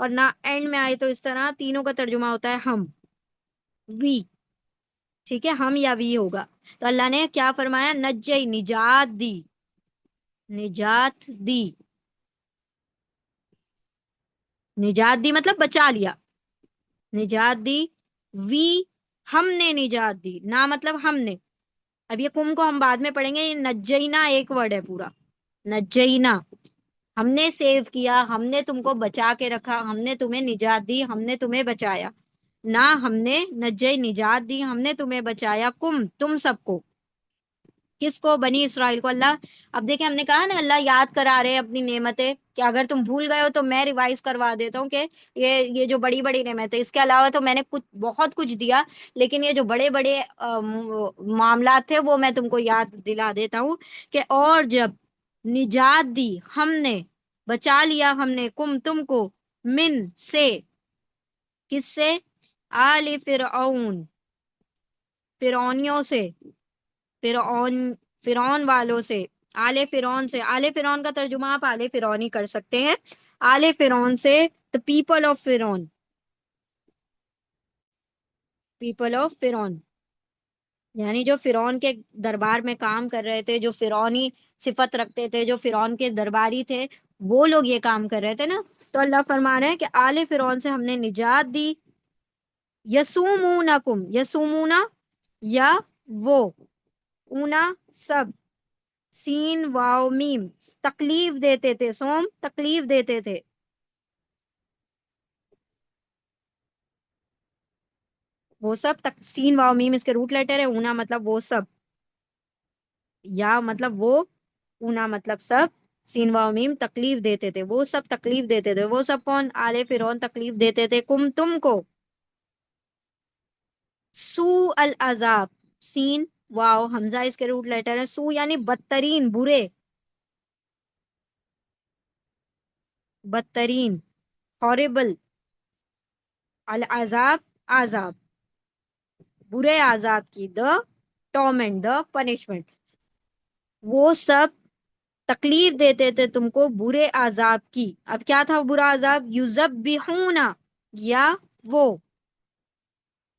اور نہ اینڈ میں آئے تو اس طرح تینوں کا ترجمہ ہوتا ہے ہم، وی، ٹھیک ہے، ہم یا وی ہوگا. تو اللہ نے کیا فرمایا؟ نجی، نجات دی، نجات دی، نجات دی مطلب بچا لیا، نجات دی، وی، ہم نے نجات دی، نہ مطلب ہم نے. اب یہ کم کو ہم بعد میں پڑھیں گے، یہ نجینا ایک ورڈ ہے پورا، نجینا، ہم نے سیو کیا، ہم نے تم کو بچا کے رکھا، ہم نے تمہیں نجات دی، ہم نے تمہیں بچایا. نہ ہم نے نجی، نجات دی، ہم نے تمہیں بچایا، کم، تم سب کو. کس کو؟ بنی اسرائیل کو. اللہ، اب دیکھیں ہم نے کہا نا اللہ یاد کرا رہے ہیں اپنی نعمتیں، کہ اگر تم بھول گئے ہو تو میں ریوائز کروا دیتا ہوں کہ یہ جو بڑی بڑی نعمتیں، اس کے علاوہ تو میں نے بہت کچھ دیا، لیکن یہ جو بڑے بڑے معاملات تھے وہ میں تم کو یاد دلا دیتا ہوں. کہ اور جب نجات دی ہم نے، بچا لیا ہم نے، کم تم کو، من سے، کس سے؟ آل فرعون، فرعونیوں سے، فرعون والوں سے، آل فرعون سے. آل فرعون کا ترجمہ آپ آل فرعونی کر سکتے ہیں. آل فرعون سے the people of فرعون، پیپل آف فرعون، یعنی جو فرعون کے دربار میں کام کر رہے تھے، جو فرعونی صفت رکھتے تھے، جو فرعون کے درباری تھے، وہ لوگ یہ کام کر رہے تھے نا. تو اللہ فرما رہے ہیں کہ آل فرعون سے ہم نے نجات دی. یسومونکم، یسومونا یا وہ، اونا سب، سین واو میم، تکلیف دیتے تھے، سوم تکلیف دیتے تھے. وہ سب سین واو میم اس کے روٹ لیٹر ہے. اونا مطلب وہ سب، یا مطلب وہ، اونا مطلب سب، سین واو میم تکلیف دیتے تھے، وہ سب تکلیف دیتے تھے. وہ سب کون؟ آل فرعون تکلیف دیتے تھے، کم تم کو، سو العذاب، سین واو حمزہ اس کے روٹ لیٹر ہے. سو یعنی بدترین، برے، بدترین، ہاریبل، العذاب عذاب، برے عذاب کی، دا ٹورمنٹ، دا پنشمنٹ. وہ سب تکلیف دیتے تھے تم کو برے عذاب کی. اب کیا تھا برا عذاب؟ یذبحونا، یا وہ،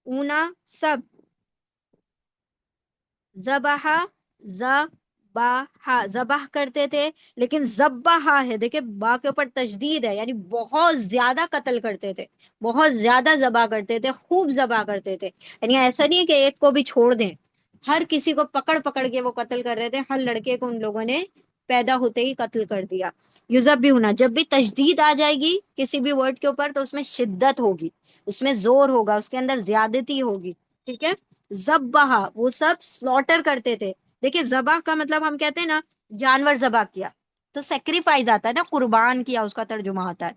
اونا سب، ذبح، ذبح کرتے تھے، لیکن ذبح ہے، دیکھیں با کے اوپر تشدید ہے، یعنی بہت زیادہ قتل کرتے تھے، بہت زیادہ ذبح کرتے تھے، خوب ذبح کرتے تھے. یعنی ایسا نہیں ہے کہ ایک کو بھی چھوڑ دیں، ہر کسی کو پکڑ پکڑ کے وہ قتل کر رہے تھے. ہر لڑکے کو ان لوگوں نے پیدا ہوتے ہی قتل کر دیا. یذبحونا، جب بھی تشدید آ جائے گی کسی بھی ورڈ کے اوپر تو اس میں شدت ہوگی، اس میں زور ہوگا، اس کے اندر زیادتی ہوگی، ٹھیک ہے. ذبح، وہ سب سلوٹر کرتے تھے. دیکھیں ذبح کا مطلب ہم کہتے ہیں نا جانور ذبح کیا تو سیکریفائز آتا ہے نا، قربان کیا اس کا ترجمہ ہوتا ہے.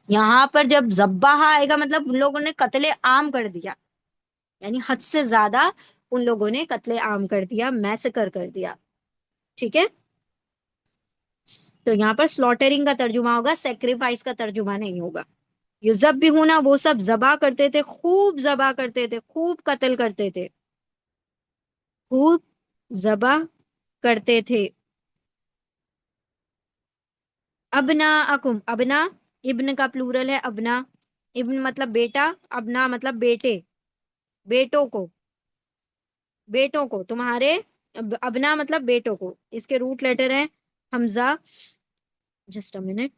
یہاں پر جب ذبح آئے گا مطلب ان لوگوں نے قتل عام کر دیا، یعنی حد سے زیادہ ان لوگوں نے قتل عام کر دیا، میسکر کر دیا، ٹھیک ہے. تو یہاں پر سلوٹرنگ کا ترجمہ ہوگا، سیکریفائز کا ترجمہ نہیں ہوگا. یذبحونا، وہ سب ذبح کرتے تھے، خوب ذبح کرتے تھے، خوب قتل کرتے تھے، خوب ذبح کرتے تھے. ابناءکم، ابنا ابن کا پلورل ہے، ابنا، ابن مطلب بیٹا، ابنا مطلب بیٹے، بیٹوں کو، بیٹوں کو تمہارے، ابنا مطلب بیٹوں کو. اس کے روٹ لیٹر ہے حمزہ، جسٹ اے منٹ،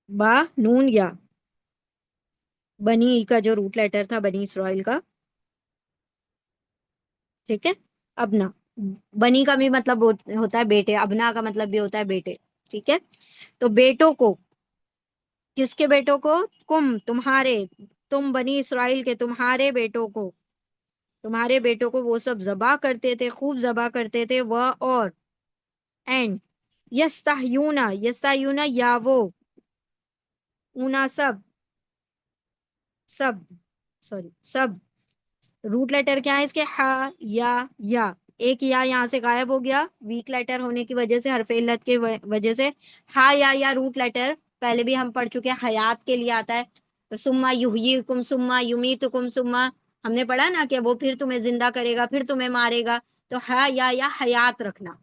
با نون یا، بنی کا جو روٹ لیٹر تھا بنی اسرائیل کا، ٹھیک ہے. ابنا، بنی کا بھی مطلب ہوتا ہے بیٹے، ابنا کا مطلب بھی ہوتا ہے بیٹے، ٹھیک ہے. تو بیٹوں کو، کس کے بیٹوں کو؟ کم، تمہارے، تم بنی اسرائیل کے تمہارے بیٹوں کو، تمہارے بیٹوں کو وہ سب ذبح کرتے تھے، خوب ذبح کرتے تھے. وہ اور اینڈ یستحیونا، یستحیونا یا وہ، اونا سب، سب، سوری سب، روٹ لیٹر کیا ہے اس کے؟ ہا یا ایک یا یہاں سے غائب ہو گیا ویک لیٹر ہونے کی وجہ سے، حرف علت کی وجہ سے. ہا یا روٹ لیٹر پہلے بھی ہم پڑھ چکے ہیں، حیات کے لیے آتا ہے. سما یحییکم ثم یمیتکم ثم، ہم نے پڑھا نا کہ وہ پھر تمہیں زندہ کرے گا، پھر تمہیں مارے گا. تو یا حیات رکھنا،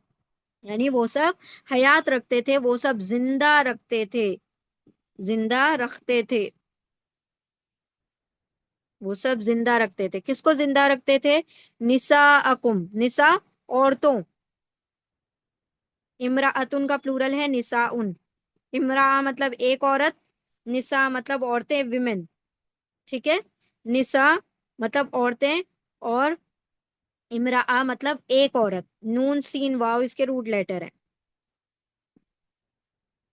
یعنی وہ سب حیات رکھتے تھے، وہ سب زندہ رکھتے تھے، زندہ رکھتے تھے، وہ سب زندہ رکھتے تھے۔ کس کو زندہ رکھتے تھے؟ نساءکم، نساء عورتوں، امرأتن کا پلورل ہے نساءن، امرأہ مطلب ایک عورت، نساء مطلب عورتیں، ویمن، ٹھیک ہے، نساء مطلب عورتیں، اور امرأہ مطلب ایک عورت، نون سین واو اس کے روٹ لیٹر ہیں،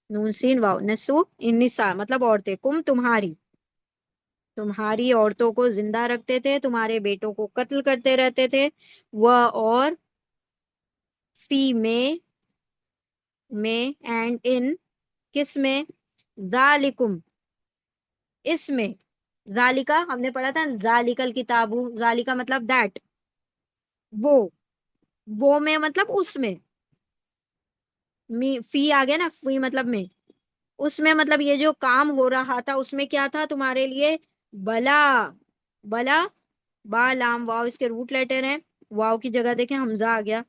نون سین واو، نسو نساء مطلب عورتیں، کم تمہاری، تمہاری عورتوں کو زندہ رکھتے تھے، تمہارے بیٹوں کو قتل کرتے رہتے تھے، وہ اور فی میں اینڈ ان، کس میں؟ ذالکم، اس میں، ذالکا ہم نے پڑھا تھا، ذالک الکتاب، ذالکا مطلب دیٹ، وہ میں مطلب اس میں، فی آ گیا نا، فی مطلب میں، اس میں مطلب یہ جو کام ہو رہا تھا اس میں کیا تھا تمہارے لیے؟ بلا، بلا، با لام واو اس کے روٹ لیٹر ہیں، واو کی جگہ دیکھیں حمزہ آ گیا،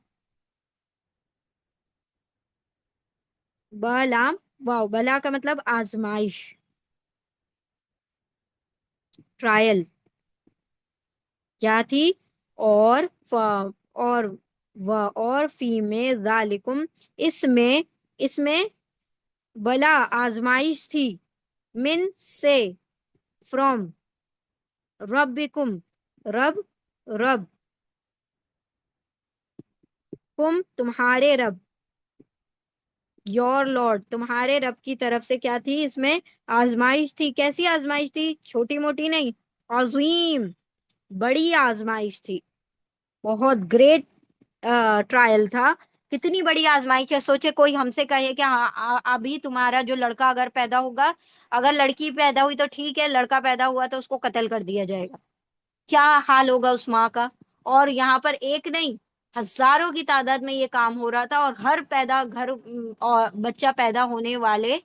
با لام واو، بلا کا مطلب آزمائش، ٹرائل کیا تھی؟ اور اور فی میں ذالکم، اس میں بلا آزمائش تھی، من سے، فرام، ربکم، رب کم تمہارے رب، یور لارڈ تمہارے رب کی طرف سے کیا تھی؟ اس میں آزمائش تھی۔ کیسی آزمائش تھی؟ چھوٹی موٹی نہیں، عظیم، بڑی آزمائش تھی، بہت گریٹ ٹرائل تھا۔ کتنی بڑی آزمائش ہے، سوچے کوئی ہم سے کہے کہ ابھی تمہارا جو لڑکا اگر پیدا ہوگا، اگر لڑکی پیدا ہوئی تو ٹھیک ہے، لڑکا پیدا ہوا تو اس کو قتل کر دیا جائے گا، کیا حال ہوگا اس ماں کا؟ اور یہاں پر ایک نہیں، ہزاروں کی تعداد میں یہ کام ہو رہا تھا، اور ہر بچہ پیدا ہونے والے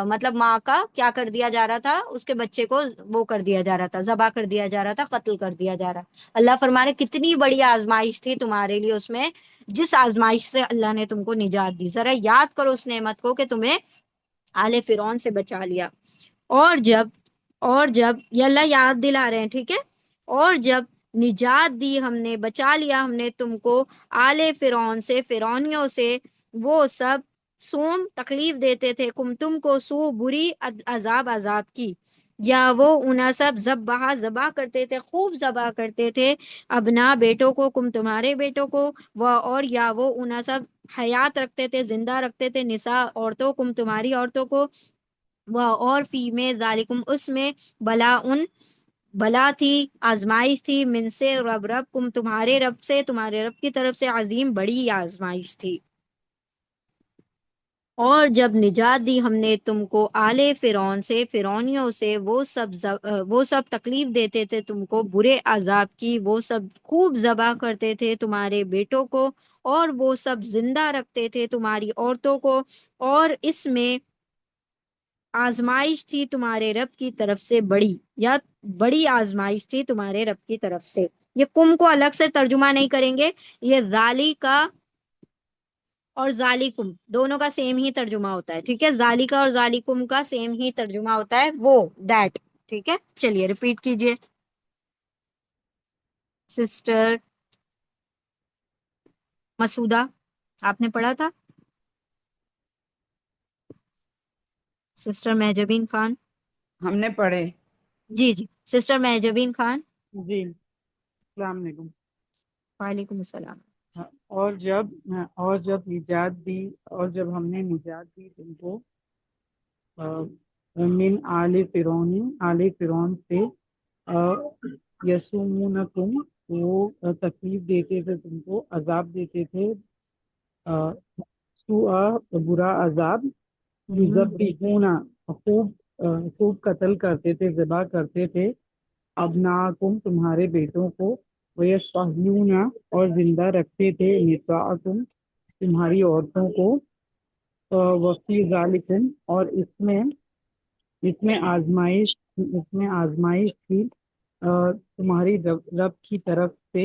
مطلب ماں کا کیا کر دیا جا رہا تھا؟ اس کے بچے کو وہ کر دیا جا رہا تھا، ذبح کر دیا جا رہا تھا، قتل کر دیا جا رہا۔ اللہ فرمانے کتنی بڑی آزمائش تھی تمہارے لیے اس میں، جس آزمائش سے اللہ نے تم کو نجات دی، ذرا یاد کرو اس نعمت کو کہ تمہیں آل فرعون سے بچا لیا۔ اور جب یہ اللہ یاد دلا رہے ہیں، ٹھیک ہے، اور جب نجات دی ہم نے، بچا لیا ہم نے تم کو آل فرعون سے، فرعونیوں سے، وہ سب سوم تکلیف دیتے تھے، تم کو سو بری عذاب کی، یا وہ انہا سب ذبح کرتے تھے، خوب ذبح کرتے تھے، ابنا بیٹوں کو، تمہارے بیٹوں کو، اور یا وہ انہا سب حیات رکھتے تھے، زندہ رکھتے تھے، نساء عورتوں، تمہاری عورتوں کو، اور فی میں ذالکم اس میں بلا تھی، آزمائش تھی، من سے رب تمہارے رب سے، تمہارے رب کی طرف سے، عظیم بڑی آزمائش تھی۔ اور جب نجات دی ہم نے تم کو آل فرعون سے، فرعونیوں سے، وہ سب تکلیف دیتے تھے تم کو، برے عذاب کی، وہ سب خوب ذبح کرتے تھے تمہارے بیٹوں کو، اور وہ سب زندہ رکھتے تھے تمہاری عورتوں کو، اور اس میں آزمائش تھی تمہارے رب کی طرف سے بڑی، یا بڑی آزمائش تھی تمہارے رب کی طرف سے۔ یہ کم کو الگ سے ترجمہ نہیں کریں گے، یہ ذالکا اور ذالکم دونوں کا سیم ہی ترجمہ ہوتا ہے، ٹھیک ہے، ذالکا اور ذالکم کا سیم ہی ترجمہ ہوتا ہے، وہ دیٹ، ٹھیک ہے۔ چلیے ریپیٹ کیجئے، سسٹر مسعودہ آپ نے پڑھا تھا، سسٹر مہجبین خان، ہم نے پڑھے۔ جی سسٹر مہجبین خان۔ جی السلام علیکم۔ وعلیکم السلام۔ اور جب نجات دی، اور جب ہم نے نجات دی تم کو من آل فرعون سے، یسومونکم وہ تکلیف دیتے تھے تم کو، عذاب دیتے تھے، برا عذاب، یذبحون خوب قتل کرتے تھے، ذبح کرتے تھے، ابناکم تمہارے بیٹوں کو، ویستحیون اور زندہ رکھتے تھے، نساءکم تمہاری عورتوں کو، وفی ذالکم اور اس میں آزمائش تھی تمہاری رب کی طرف سے،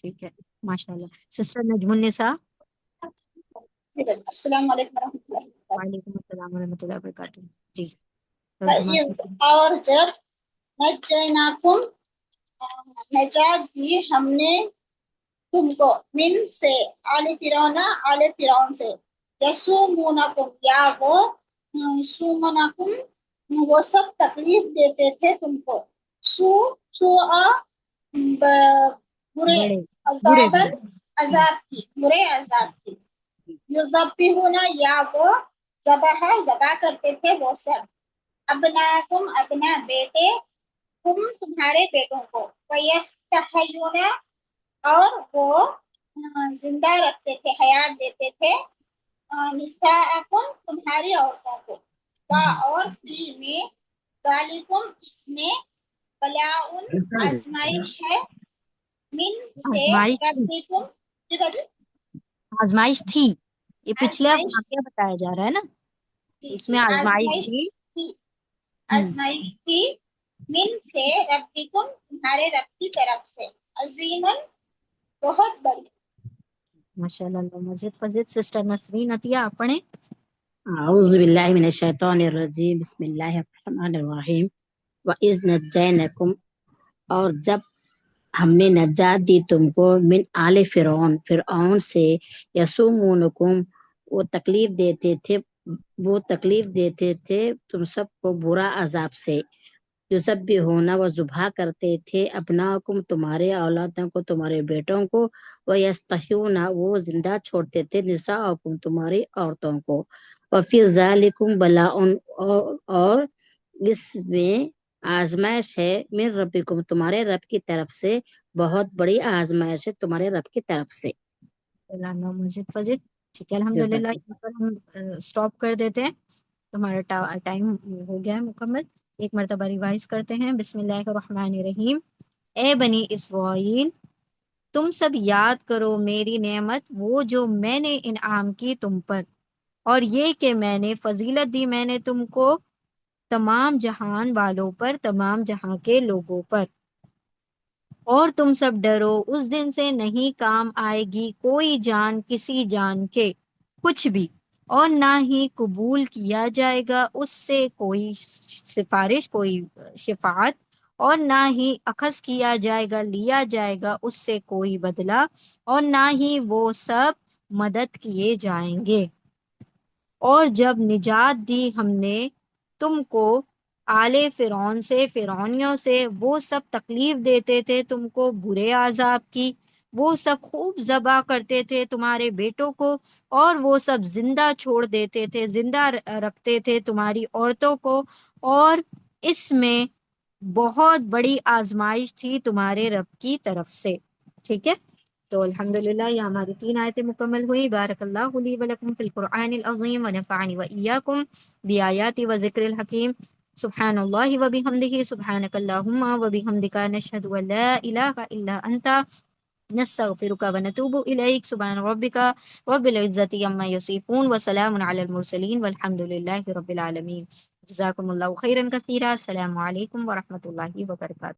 ٹھیک ہے ماشاءاللہ۔ سسٹر نجم النساء۔ السلام علیکم ورحمۃ اللہ وبرکاتہ۔ وعلیکم السلام ورحمۃ اللہ وبرکاتہ۔ جی ترجمہ وَإِذْ کیجیے۔ اور جب نجیناکم نجات دی ہم نے تم کو من سے آل فرعون سے یسومونکم یا وہ سومنکم وہ سب تکلیف دیتے تھے تم کو برے عذاب کی یذبحون یا وہ ذبح کرتے تھے وہ سب ابناکم اپنا بیٹے تم تمہارے بیٹوں کو ویستحیون اور وہ زندہ رکھتے تھے حیات دیتے تھے نساءکم تمہاری عورتوں کو اور فی میں ذالکم اس میں بلاؤن آزمائش ہے من سے ربکم آزمائش تھی، یہ پچھلا واقعہ بتایا جا رہا ہے نا، اس میں آزمائش تھی من سے ربکم تمہارے رب کی طرف سے عظیمن بہت بڑی۔ ماشاءاللہ، اللہ مزید فضید۔ سسٹر نسرین عطیہ آپ پڑھیں۔ اعوذ باللہ من الشیطان الرجیم بسم اللہ الرحمن الرحیم وَإِذْ نَجَّيْنَكُمْ اور جب ہم نے نجات دی تم کو من آل فرعون سے یسومونکم وہ تکلیف دیتے تھے تم سب کو برا عذاب سے یذبحون وہ ذبح کرتے تھے ابناکم تمہارے اولادوں کو تمہارے بیٹوں کو ویستحیون وہ زندہ چھوڑتے تھے نساءکم تمہاری عورتوں کو وفی ذالکم بلاء اور اس میں آزمائش ہے من ربکم تمہارے رب کی طرف سے بہت بڑی آزمائش ہے تمہارے رب کی طرف سے۔ اللہ مزید فضید۔ ٹھیک ہے الحمدللہ، یہاں پر ہم سٹاپ کر دیتے ہیں، ہمارا ٹائم ہو گیا ہے مکمل۔ ایک مرتبہ ریوائز کرتے ہیں۔ بسم اللہ الرحمن الرحیم۔ اے بنی اسرائیل تم سب یاد کرو میری نعمت وہ جو میں نے انعام کی تم پر، اور یہ کہ میں نے فضیلت دی میں نے تم کو تمام جہان والوں پر، تمام جہاں کے لوگوں پر۔ اور تم سب ڈرو اس دن سے نہیں کام آئے گی کوئی جان کسی جان کے کچھ بھی، اور نہ ہی قبول کیا جائے گا اس سے کوئی سفارش، کوئی شفاعت، اور نہ ہی اخذ کیا جائے گا، لیا جائے گا اس سے کوئی بدلہ، اور نہ ہی وہ سب مدد کیے جائیں گے۔ اور جب نجات دی ہم نے تم کو آل فرعون سے، فرعونیوں سے، وہ سب تکلیف دیتے تھے تم کو برے عذاب کی، وہ سب خوب ذبح کرتے تھے تمہارے بیٹوں کو، اور وہ سب زندہ چھوڑ دیتے تھے، زندہ رکھتے تھے تمہاری عورتوں کو، اور اس میں بہت بڑی آزمائش تھی تمہارے رب کی طرف سے۔ ٹھیک ہے، تو الحمدللہ یہ ہماری 3 آیتیں مکمل ہوئی۔ بارک اللہ لی ولکم فی القرآن العظیم ونفعنی وإیاکم بآیات و ذکر الحکیم۔ سبحان اللہ وبحمدہ، سبحانک اللہم وبحمدک، نشہد ان لا الہ الا انت، نستغفرک ونتوب الیک۔ سبحان ربک رب العزۃ عما یصفون وسلام علی المرسلین والحمد للہ رب العالمین۔ جزاکم اللہ خیرا کثیرا۔ السلام علیکم ورحمۃ اللہ وبرکاتہ۔